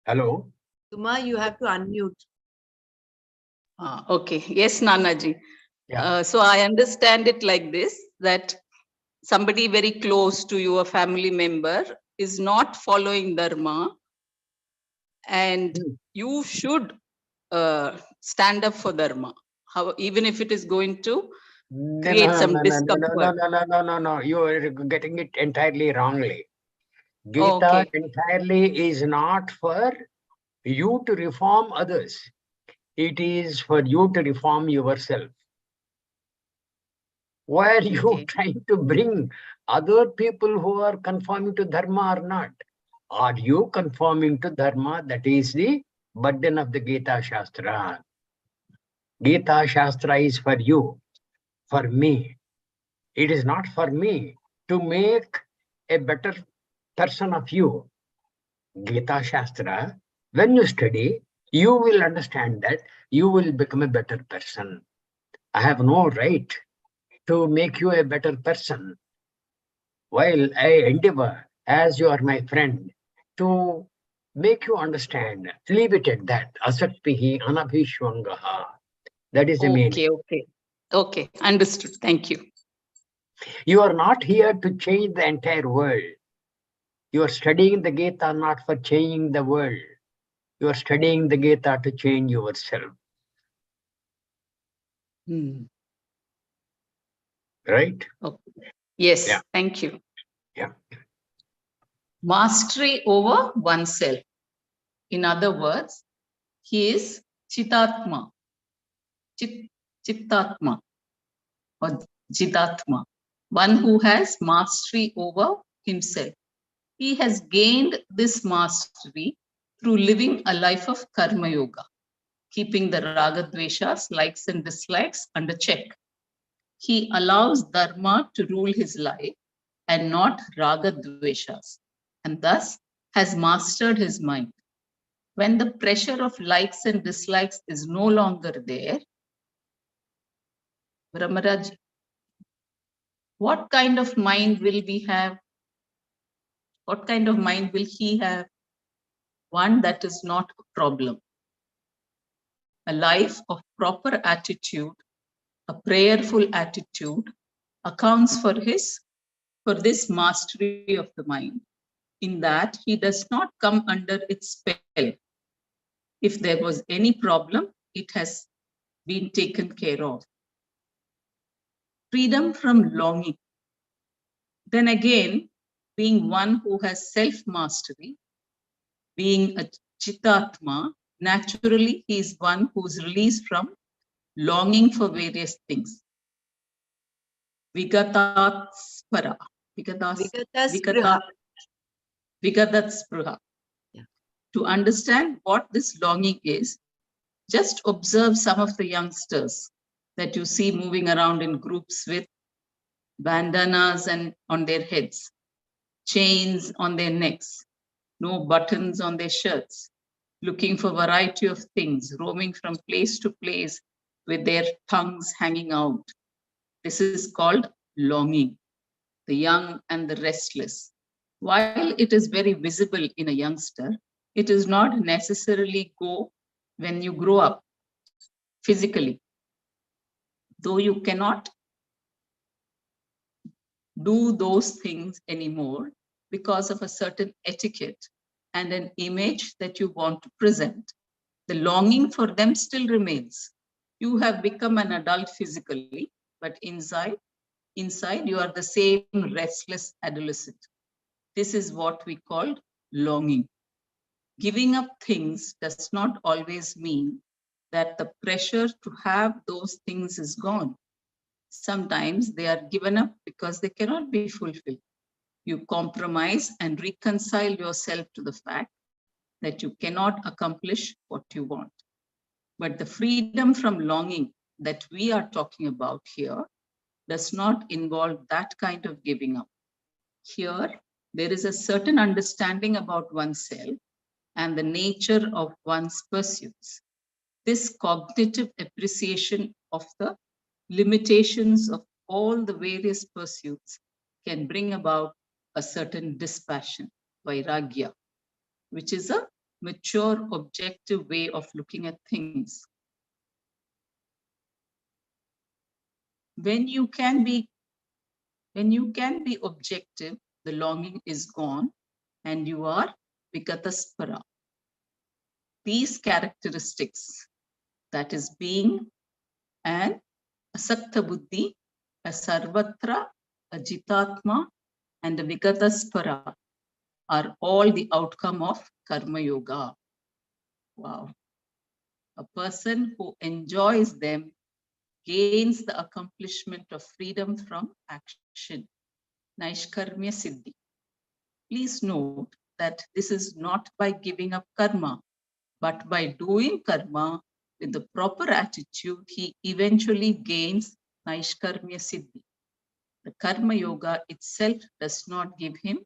Hello? Suma, you have to unmute. Okay. Yes, Nanaji. Yeah. So I understand it like this, that somebody very close to you, a family member, is not following dharma, and you should stand up for dharma, even if it is going to create some discomfort. No. You are getting it entirely wrongly. Gita Okay. entirely is not for you to reform others. It is for you to reform yourself. Why are you Okay. trying to bring other people who are conforming to dharma or not? Are you conforming to dharma? That is the burden of the Gita Shastra. Gita Shastra is for you, for me. It is not for me to make a better person of you. Gita Shastra, when you study, you will understand that you will become a better person. I have no right to make you a better person, while I endeavor, as you are my friend, to make you understand. Leave it at that. Asaktihi anabhishwangaha. That is the meaning. Okay. Understood. Thank you. You are not here to change the entire world. You are studying the Gita not for changing the world. You are studying the Gita to change yourself. Right? Okay. Yes, Yeah. thank you. Yeah. Mastery over oneself. In other words, he is Chitatma, Chittatma or Jitatma, one who has mastery over himself. He has gained this mastery through living a life of Karma Yoga, keeping the Raga Dveshas, likes and dislikes, under check. He allows Dharma to rule his life and not Raga Dveshas, and thus has mastered his mind. When the pressure of likes and dislikes is no longer there, Brahmaraj, what kind of mind will we have? What kind of mind will he have? One that is not a problem. A life of proper attitude, a prayerful attitude, accounts for this mastery of the mind, in that he does not come under its spell. If there was any problem, it has been taken care of. Freedom from longing. Then again, being one who has self-mastery, being a Chitatma, naturally he is one who is released from longing for various things. Vigataspara. Vigataspruha. Vigataspruha. Yeah. To understand what this longing is, just observe some of the youngsters that you see moving around in groups with bandanas and on their heads, chains on their necks, no buttons on their shirts, looking for variety of things, roaming from place to place with their tongues hanging out. This is called longing, the young and the restless. While it is very visible in a youngster, it does not necessarily go when you grow up physically. Though you cannot do those things anymore because of a certain etiquette and an image that you want to present, the longing for them still remains. You have become an adult physically, but inside you are the same restless adolescent. This is what we call longing. Giving up things does not always mean that the pressure to have those things is gone. Sometimes they are given up because they cannot be fulfilled. You compromise and reconcile yourself to the fact that you cannot accomplish what you want. But the freedom from longing that we are talking about here does not involve that kind of giving up. Here, there is a certain understanding about oneself and the nature of one's pursuits. This cognitive appreciation of the limitations of all the various pursuits can bring about a certain dispassion, vairagya, which is a mature, objective way of looking at things. When you can be objective, the longing is gone and you are vikataspara. These characteristics, that is being an asakta buddhi, a sarvatra, a jitatma, and a vikataspara, are all the outcome of karma yoga. Wow. A person who enjoys them gains the accomplishment of freedom from action, Naishkarmya Siddhi. Please note that this is not by giving up karma, but by doing karma with the proper attitude, he eventually gains Naishkarmya Siddhi. The Karma Yoga itself does not give him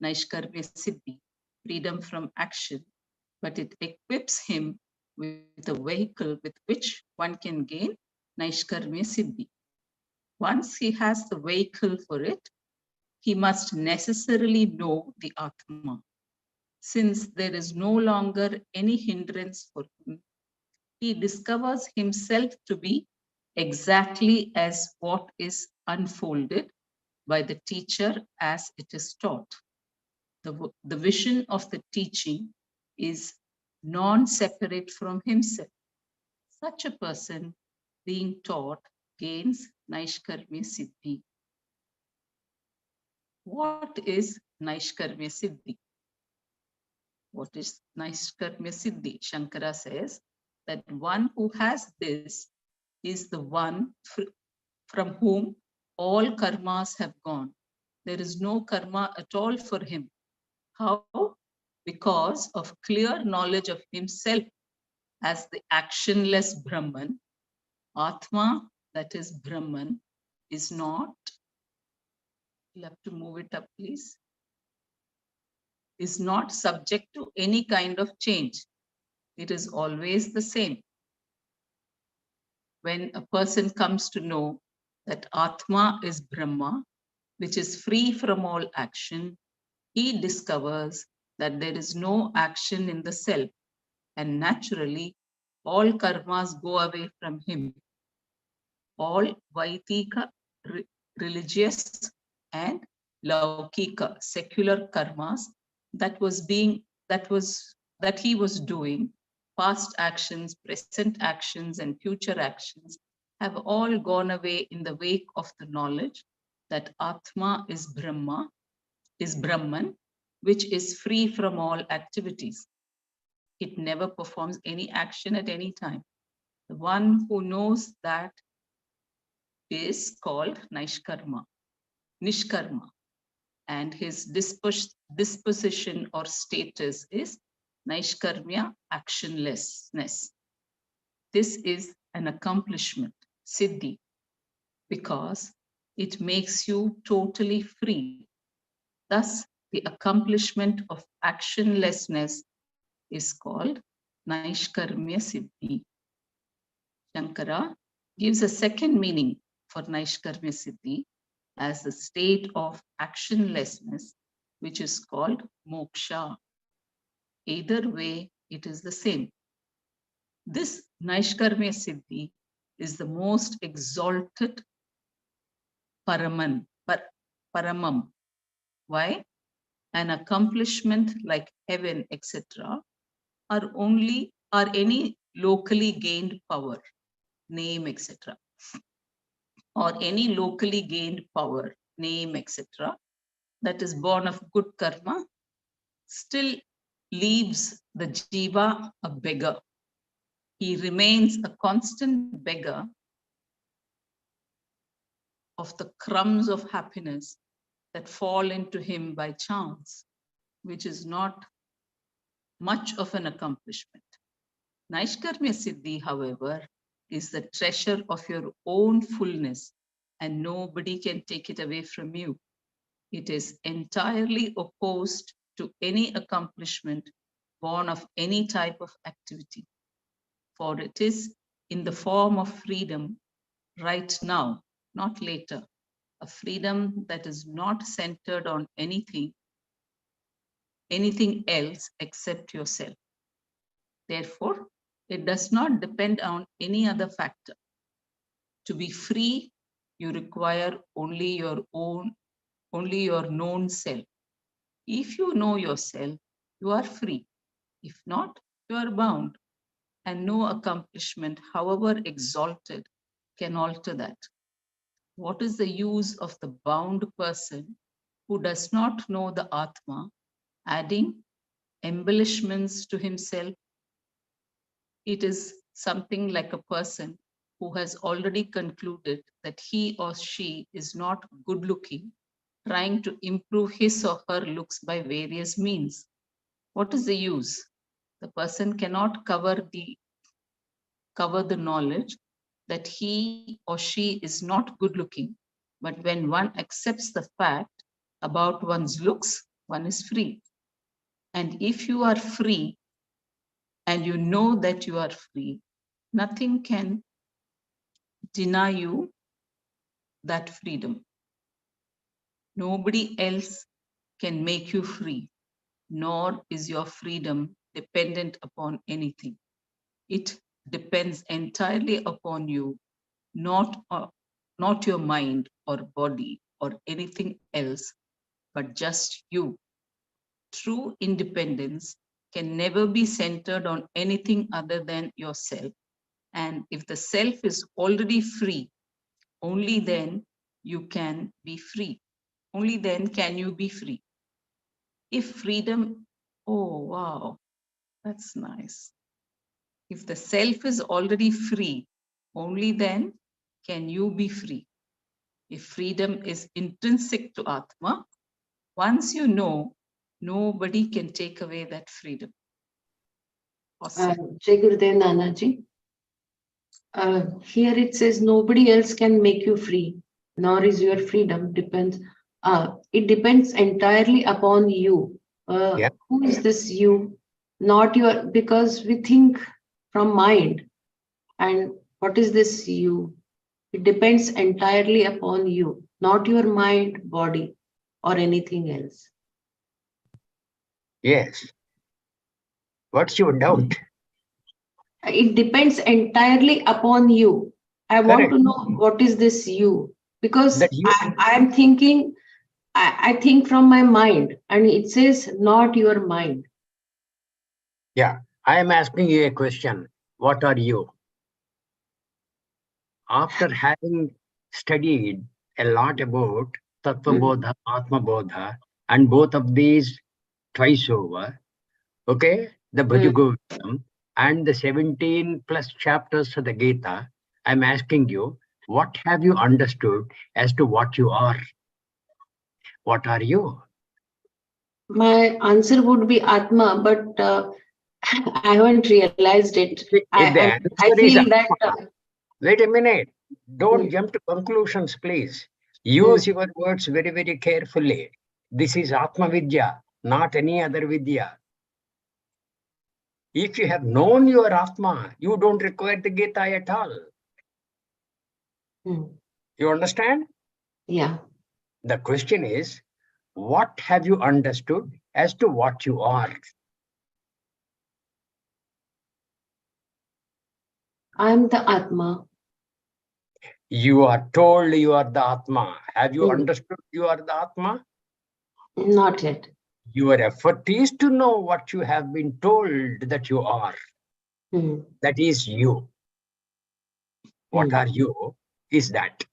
Naishkarmya Siddhi, freedom from action, but it equips him with a vehicle with which one can gain Naishkarmya Siddhi. Once he has the vehicle for it, he must necessarily know the Atma. Since there is no longer any hindrance for him, he discovers himself to be exactly as what is unfolded by the teacher as it is taught. The vision of the teaching is non-separate from himself. Such a person being taught gains Naishkarmya Siddhi. What is Naishkarmya Siddhi? What is Naishkarmya Siddhi? Shankara says that one who has this is the one from whom all karmas have gone. There is no karma at all for him. How? Because of clear knowledge of himself as the actionless Brahman. Atma, that is Brahman, is not, you'll have to move it up, please, is not subject to any kind of change. It is always the same. When a person comes to know that Atma is Brahma, which is free from all action, he discovers that there is no action in the self, and naturally all karmas go away from him. All Vaitika, religious, and Laukika, secular karmas that he was doing, past actions, present actions, and future actions, have all gone away in the wake of the knowledge that Atma is Brahma, is Brahman, which is free from all activities. It never performs any action at any time. The one who knows that is called Nishkarma, and his disposition or status is Naishkarmya, actionlessness. This is an accomplishment, Siddhi, because it makes you totally free. Thus, the accomplishment of actionlessness is called Naishkarmya Siddhi. Shankara gives a second meaning for Naishkarmya Siddhi as the state of actionlessness, which is called moksha. Either way, it is the same. This Naishkarmya Siddhi is the most exalted paramam. Why? An accomplishment like heaven, etc., are any locally gained power, name, etc., or any locally gained power, name, etc., that is born of good karma, still leaves the jiva a beggar. He remains a constant beggar of the crumbs of happiness that fall into him by chance, which is not much of an accomplishment. Naishkarmya Siddhi, however, is the treasure of your own fullness, and nobody can take it away from you. It is entirely opposed to any accomplishment born of any type of activity, for it is in the form of freedom right now, not later, a freedom that is not centered on anything else except yourself. Therefore, it does not depend on any other factor. To be free, you require only your known self. If you know yourself, you are free. If not, you are bound, and no accomplishment, however exalted, can alter that. What is the use of the bound person who does not know the Atma, adding embellishments to himself? It is something like a person who has already concluded that he or she is not good looking, trying to improve his or her looks by various means. What is the use? The person cannot cover the knowledge that he or she is not good looking. But when one accepts the fact about one's looks, one is free. And if you are free and you know that you are free, nothing can deny you that freedom. Nobody else can make you free, nor is your freedom dependent upon anything. It depends entirely upon you, not your mind or body or anything else, but just you. True independence can never be centered on anything other than yourself. And if the self is already free, only then you can be free. Only then can you be free. If freedom, oh wow, that's nice. If the self is already free, only then can you be free. If freedom is intrinsic to Atma, once you know, nobody can take away that freedom. Awesome. Jai Gurudev Nanaji. Here it says nobody else can make you free, nor is your freedom depends. It depends entirely upon you. Yeah. Who is this you? Not your, because we think from mind. And what is this you? It depends entirely upon you, not your mind, body, or anything else. Yes. What's your doubt? It depends entirely upon you. I want Correct. to know what is this you, because That you, I'm thinking, I think from my mind, and it says not your mind. yeah. I am asking you a question. What are you? After having studied a lot about Tattva Bodha, Atma Bodha, and both of these twice over, okay, the Bhajagovitam and the 17 plus chapters of the Gita, I'm asking you, what have you understood as to what you are? What are you? My answer would be Atma, but I haven't realized it. If the I answer is feel that. Atma, wait a minute. Don't Hmm, jump to conclusions, please. hmm, Use your words very, very carefully. This is Atma Vidya, not any other Vidya. If you have known your Atma, you don't require the Gita at all. hmm. You understand? Yeah. The question is, what have you understood as to what you are? I'm the Atma. You are told you are the Atma. Have you Hmm, understood you are the Atma? not yet. Your effort is to know what you have been told that you are. Hmm, That is you. What hmm, are you? Is that.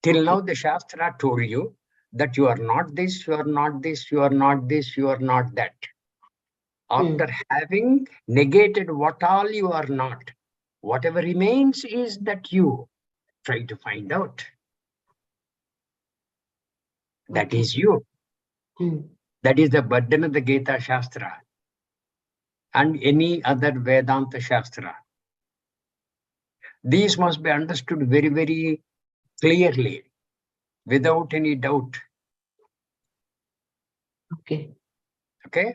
Till okay. now, the Shastra told you that you are not this, you are not this, you are not this, you are not that. Hmm, After having negated what all you are not, whatever remains is that you try to find out. That okay. is you. Hmm, That is the burden of the Gita Shastra and any other Vedanta Shastra. These must be understood very, very clearly, without any doubt. okay. Okay?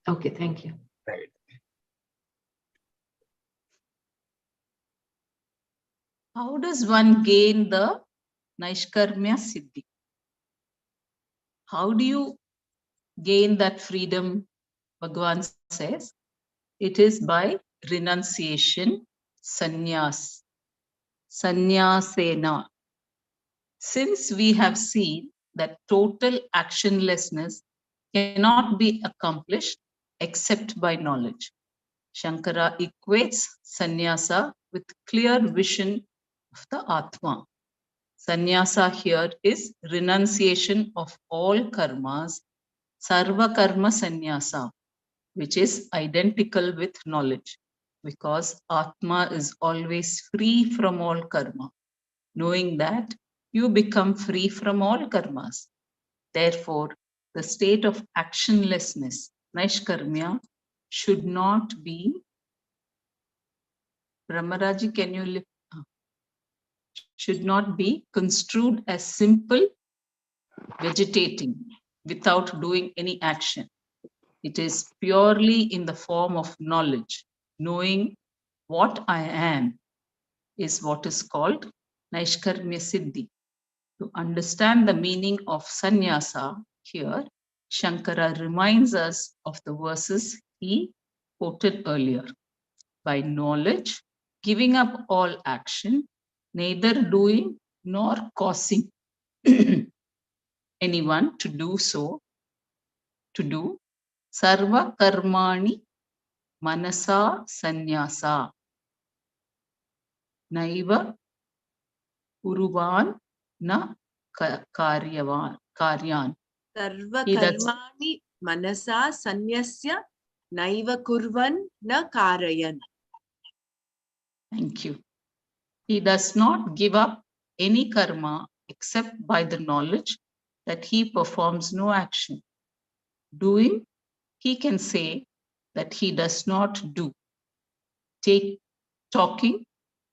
Okay. Thank you. Right. How does one gain the Naishkarmya Siddhi? How do you gain that freedom? Bhagavan says it is by renunciation, sannyas, sannyasena. Since we have seen that total actionlessness cannot be accomplished except by knowledge, Shankara equates sannyasa with clear vision of the Atma. Sannyasa here is renunciation of all karmas, sarva karma sannyasa, which is identical with knowledge, because Atma is always free from all karma. Knowing that, you become free from all karmas. Therefore, the state of actionlessness, Naishkarmya, should not be. Brahmaraji, can you lift? Should not be construed as simple vegetating without doing any action. It is purely in the form of knowledge. Knowing what I am is what is called Naishkarmya Siddhi. To understand the meaning of sannyasa here, Shankara reminds us of the verses he quoted earlier. By knowledge, giving up all action, neither doing nor causing anyone to do so, to do sarva karmani manasa sannyasa. Naiva Kuruvan na karyan. Sarva He does. karmani manasa sanyasya naiva kurvan na karayan. Thank you. He does not give up any karma except by the knowledge that he performs no action. Doing, he can say that he does not do. Talking,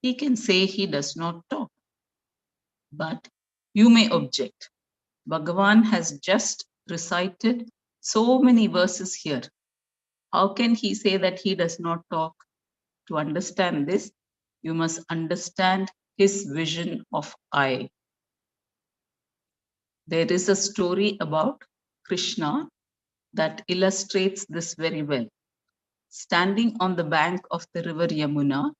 he can say he does not talk. But you may object. Bhagavan has just recited so many verses here. How can he say that he does not talk? To understand this, you must understand his vision of I. There is a story about Krishna that illustrates this very well. Standing on the bank of the river Yamuna,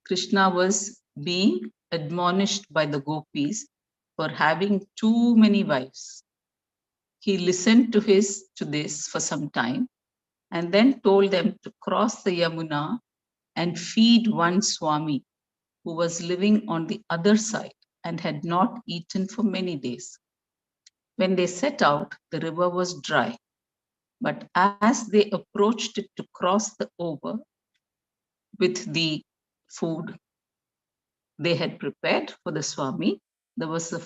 Krishna was being admonished by the gopis for having too many wives. He listened to this for some time and then told them to cross the Yamuna and feed one Swami who was living on the other side and had not eaten for many days. When they set out, the river was dry. But as they approached it to cross the over with the food they had prepared for the Swami, there was a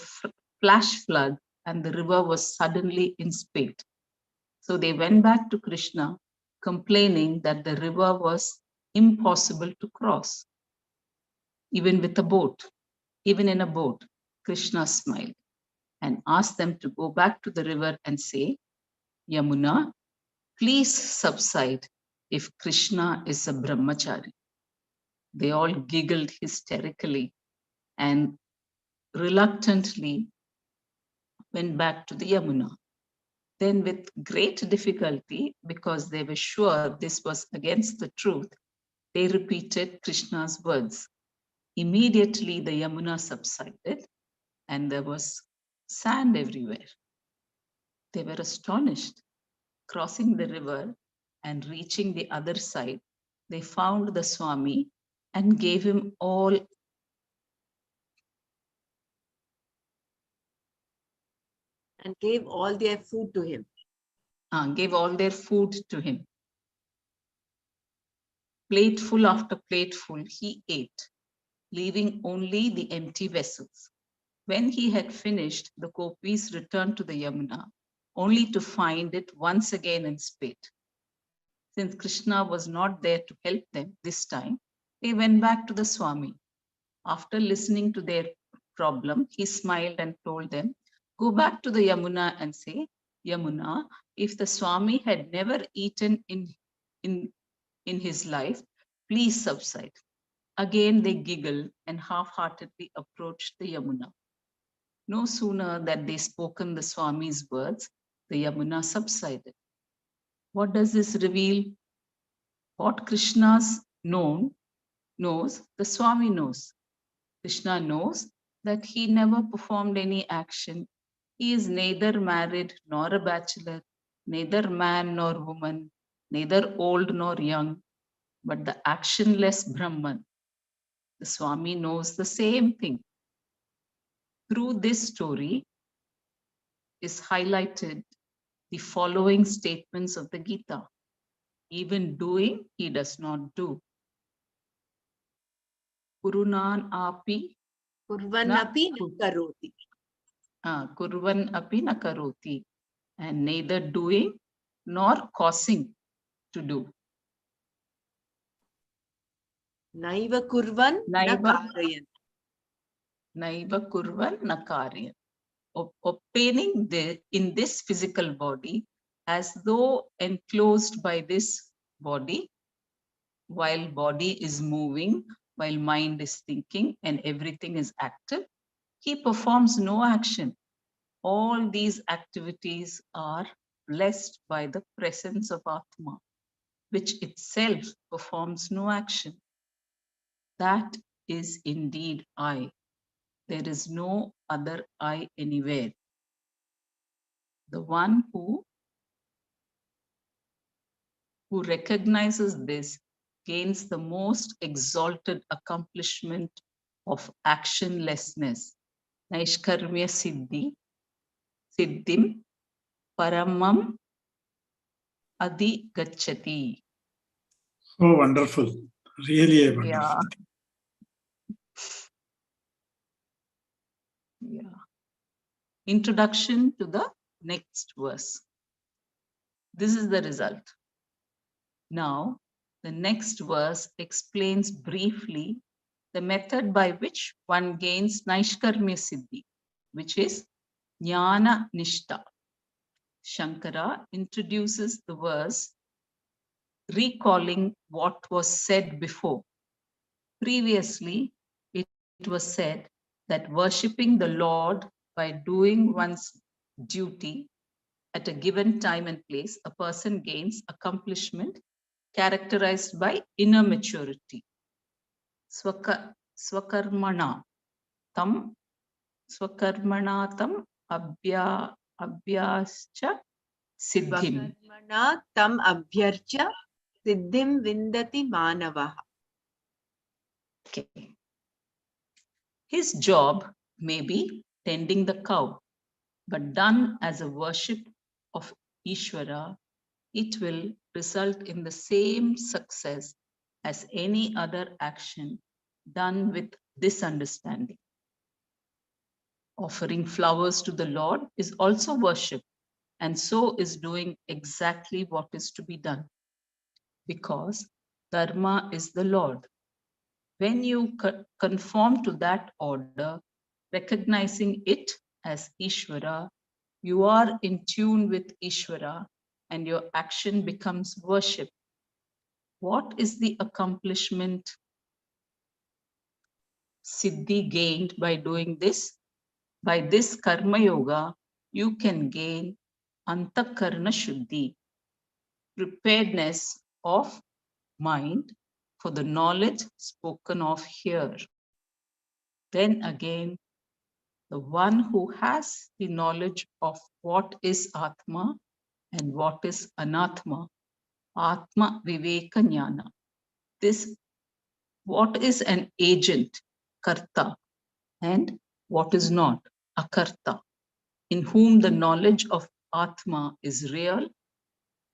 flash flood and the river was suddenly in spate. So they went back to Krishna, complaining that the river was impossible to cross, even with a boat. Even in a boat, Krishna smiled and asked them to go back to the river and say, Yamuna, please subside if Krishna is a brahmachari. They all giggled hysterically and reluctantly went back to the Yamuna. Then with great difficulty, because they were sure this was against the truth, they repeated Krishna's words. Immediately the Yamuna subsided and there was sand everywhere. They were astonished. Crossing the river and reaching the other side, they found the Swami and gave him all And gave all their food to him. gave all their food to him. Plateful after plateful he ate, leaving only the empty vessels. When he had finished, the gopis returned to the Yamuna, only to find it once again in spate. Since Krishna was not there to help them this time, they went back to the Swami. After listening to their problem, he smiled and told them, go back to the Yamuna and say, Yamuna, if the Swami had never eaten in his life, please subside. Again, they giggled and half-heartedly approached the Yamuna. No sooner that they spoken the Swami's words, the Yamuna subsided. What does this reveal? What Krishna's knows, the Swami knows. Krishna knows that he never performed any action. He is neither married nor a bachelor, neither man nor woman, neither old nor young, but the actionless Brahman. The Swami knows the same thing. Through this story is highlighted the following statements of the Gita. Even doing, he does not do. Kurunan api Kurvanapi na karoti. kurvan api na karoti. And neither doing nor causing to do. Naiva kurvan na karayan. Naiva kurvan na karyan. Obtaining in this physical body as though enclosed by this body, while body is moving, while mind is thinking and everything is active, he performs no action. All these activities are blessed by the presence of Atma, which itself performs no action. That is indeed I. There is no other I anywhere. The one who recognizes this gains the most exalted accomplishment of actionlessness, Naishkarmya Siddhim Paramam Adhigacchati. Oh, wonderful. Really a Yeah. wonderful. Yeah. Introduction to the next verse. This is the result. Now, the next verse explains briefly the method by which one gains Naishkarmya Siddhi, which is Jnana Nishta. Shankara introduces the verse recalling what was said before. Previously, it was said that worshipping the Lord by doing one's duty at a given time and place, a person gains accomplishment characterized by inner maturity. Swakarmana tam abhyascha siddhim. Swakarmana tam abhyarcha siddhim vindati manavaha. Okay. His job may be tending the cow, but done as a worship of Ishvara, it will result in the same success as any other action done with this understanding. Offering flowers to the Lord is also worship, and so is doing exactly what is to be done, because Dharma is the Lord. When you conform to that order, recognizing it as Ishvara, you are in tune with Ishvara and your action becomes worship. What is the accomplishment Siddhi gained by doing this? By this Karma Yoga, you can gain Antakarna Shuddhi, preparedness of mind for the knowledge spoken of here. Then again, the one who has the knowledge of what is Atma and what is Anatma, Atma Viveka Jnana. This, what is an agent, Karta, and what is not, Akarta, in whom the knowledge of Atma is real,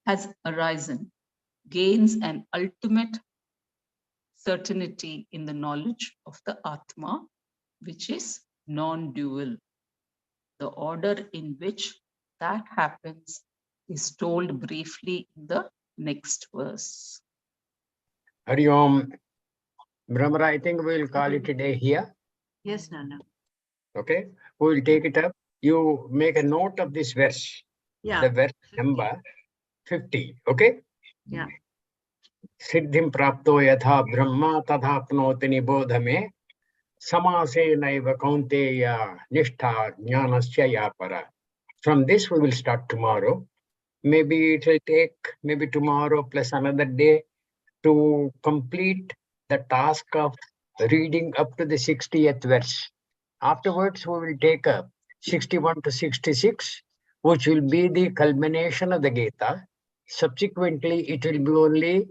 has arisen, gains an ultimate certainty in the knowledge of the Atma, which is non-dual. The order in which that happens is told briefly in the next verse. Hari Om. Brahmara, I think we'll call it a day here. Yes, Nana. Okay, we will take it up. You make a note of this verse. Yeah. The verse number 50. Okay? Yeah. Siddhim prapto yatha brahma tadhapnoti nibodhame samase naiva kaunteya nishtha jnanasya yapara. From this we will start tomorrow. Maybe it will take maybe tomorrow plus another day to complete the task of reading up to the 60th verse. Afterwards, we will take up 61 to 66, which will be the culmination of the Gita. Subsequently, it will be only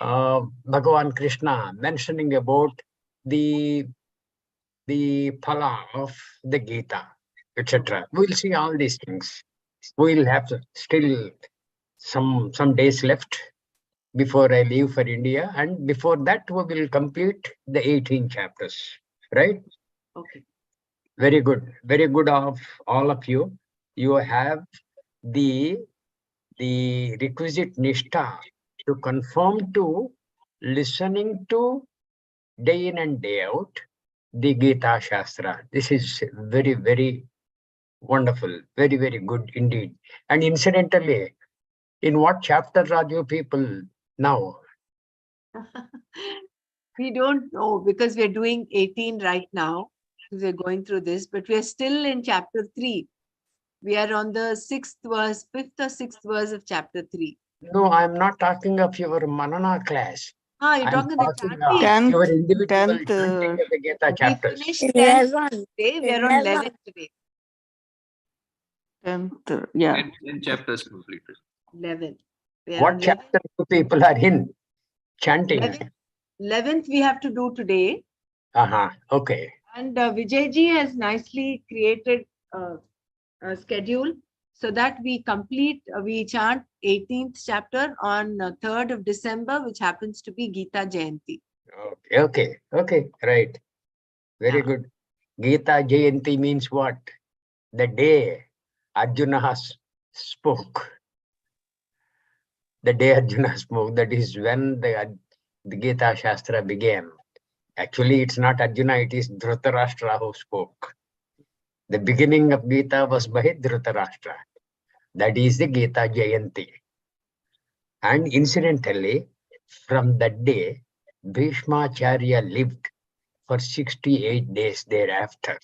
Bhagavan Krishna mentioning about the phala of the Gita, etc. We'll see all these things. We'll have still some days left before I leave for India, and before that we will complete the 18 chapters, right? Okay. Very good of all of you. You have the requisite nishtha to conform to listening to day in and day out the Gita Shastra. This is very wonderful, very good indeed. And incidentally, in what chapter are you people now? We don't know because we're doing 18 right now. We're going through this, but we're still in chapter 3. We are on the 6th verse, 5th or 6th verse of chapter 3. No, I'm not talking of your Manana class. You're I'm talking the talking chanting. of your individual 10th, chanting of the Gita We chapters. finished 10th 11. today. We are on 11th today. 10th, yeah. 10 chapters completed. 11th. We are What on 11th. chapter you people are in? Chanting. 11th we have to do today. Okay. And Vijayji has nicely created a schedule so that we complete, we chant 18th chapter on 3rd of December, which happens to be Gita Jayanti. Okay. Right. Very Yeah. good. Gita Jayanti means what? The day Arjuna spoke. The day Arjuna spoke, that is when the Gita Shastra began. Actually, it's not Arjuna, it is Dhritarashtra who spoke. The beginning of Gita was by Dhritarashtra. That is the Gita Jayanti. And incidentally, from that day, Bhishmacharya lived for 68 days thereafter.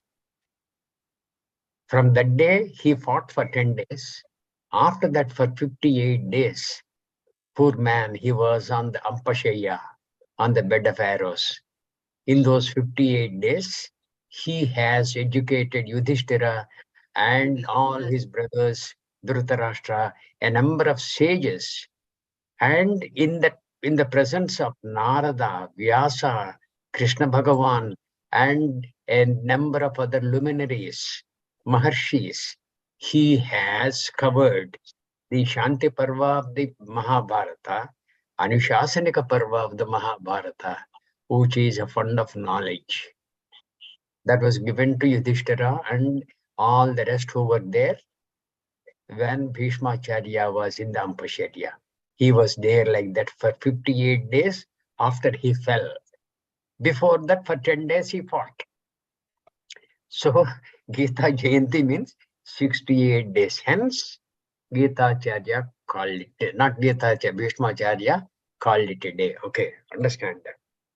From that day, he fought for 10 days. After that, for 58 days, poor man, he was on the Ampashaya, on the bed of arrows. In those 58 days, he has educated Yudhishthira and all his brothers, Dhritarashtra, a number of sages. And in the presence of Narada, Vyasa, Krishna Bhagavan, and a number of other luminaries, Maharshis, he has covered the Shanti Parva of the Mahabharata, Anushasanika Parva of the Mahabharata, which is a fund of knowledge that was given to Yudhishthira and all the rest who were there when Bhishmacharya was in the Ampasharya. He was there like that for 58 days after he fell. Before that, for 10 days, he fought. So, Gita Jayanti means 68 days. Hence, Gita Acharya called it, not Gita Acharya, Bhishmacharya called it a day. Okay, understand that.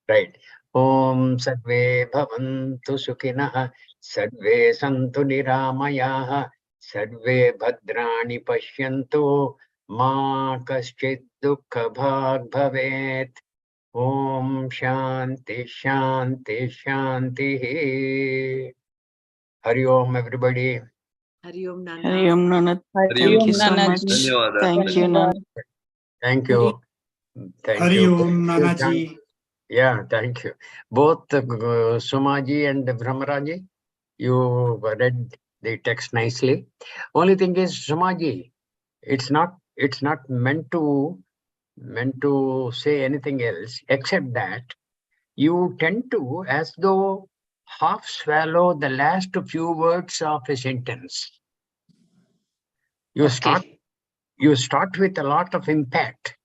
Right. Om Sarve Bhavantu Sukhinah, Sarve Santu Niramayaha, Sarve Bhadrani Pashyantu, Ma Kaschid Dukkha Bhag Bhavet. Om Shanti Shanti. Hari Om, everybody. Hari Om Nana. Hari Om Nana. Hari Thank Om you so Nanaji. much. Dhanyawad. Thank you, Nana. Thank you. Thank Hari you. Om Nanaji. Yeah, thank you. Both Sumaji and Brahmaraji, you read the text nicely. Only thing is, Sumaji, it's not meant to say anything else except that you tend to, as though, half swallow the last few words of a sentence. You start with a lot of impact,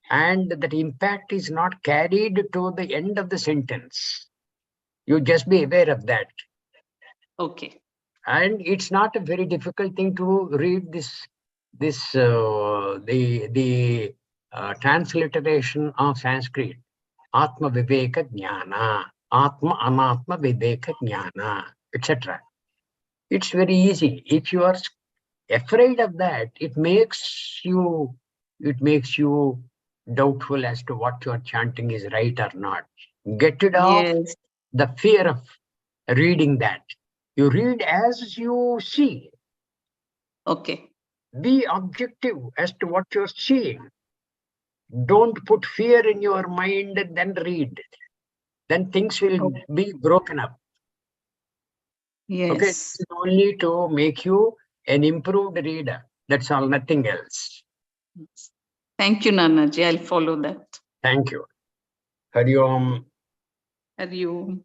and that impact is not carried to the end of the sentence. You just be aware of that. Okay. And it's not a very difficult thing to read the transliteration of Sanskrit. Atma Viveka Jnana, Atma Anatma Viveka Jnana, etc. It's very easy. If you are afraid of that, it makes you doubtful as to what you are chanting is right or not. Get rid of Yes. the fear of reading that. You read as you see. Okay. Be objective as to what you're seeing. Don't put fear in your mind and then read. Then things will be broken up. Yes. Okay, it's only to make you an improved reader. That's all, nothing else. Thank you, Nanaji. I'll follow that. Thank you. Hari Om. Hari Om.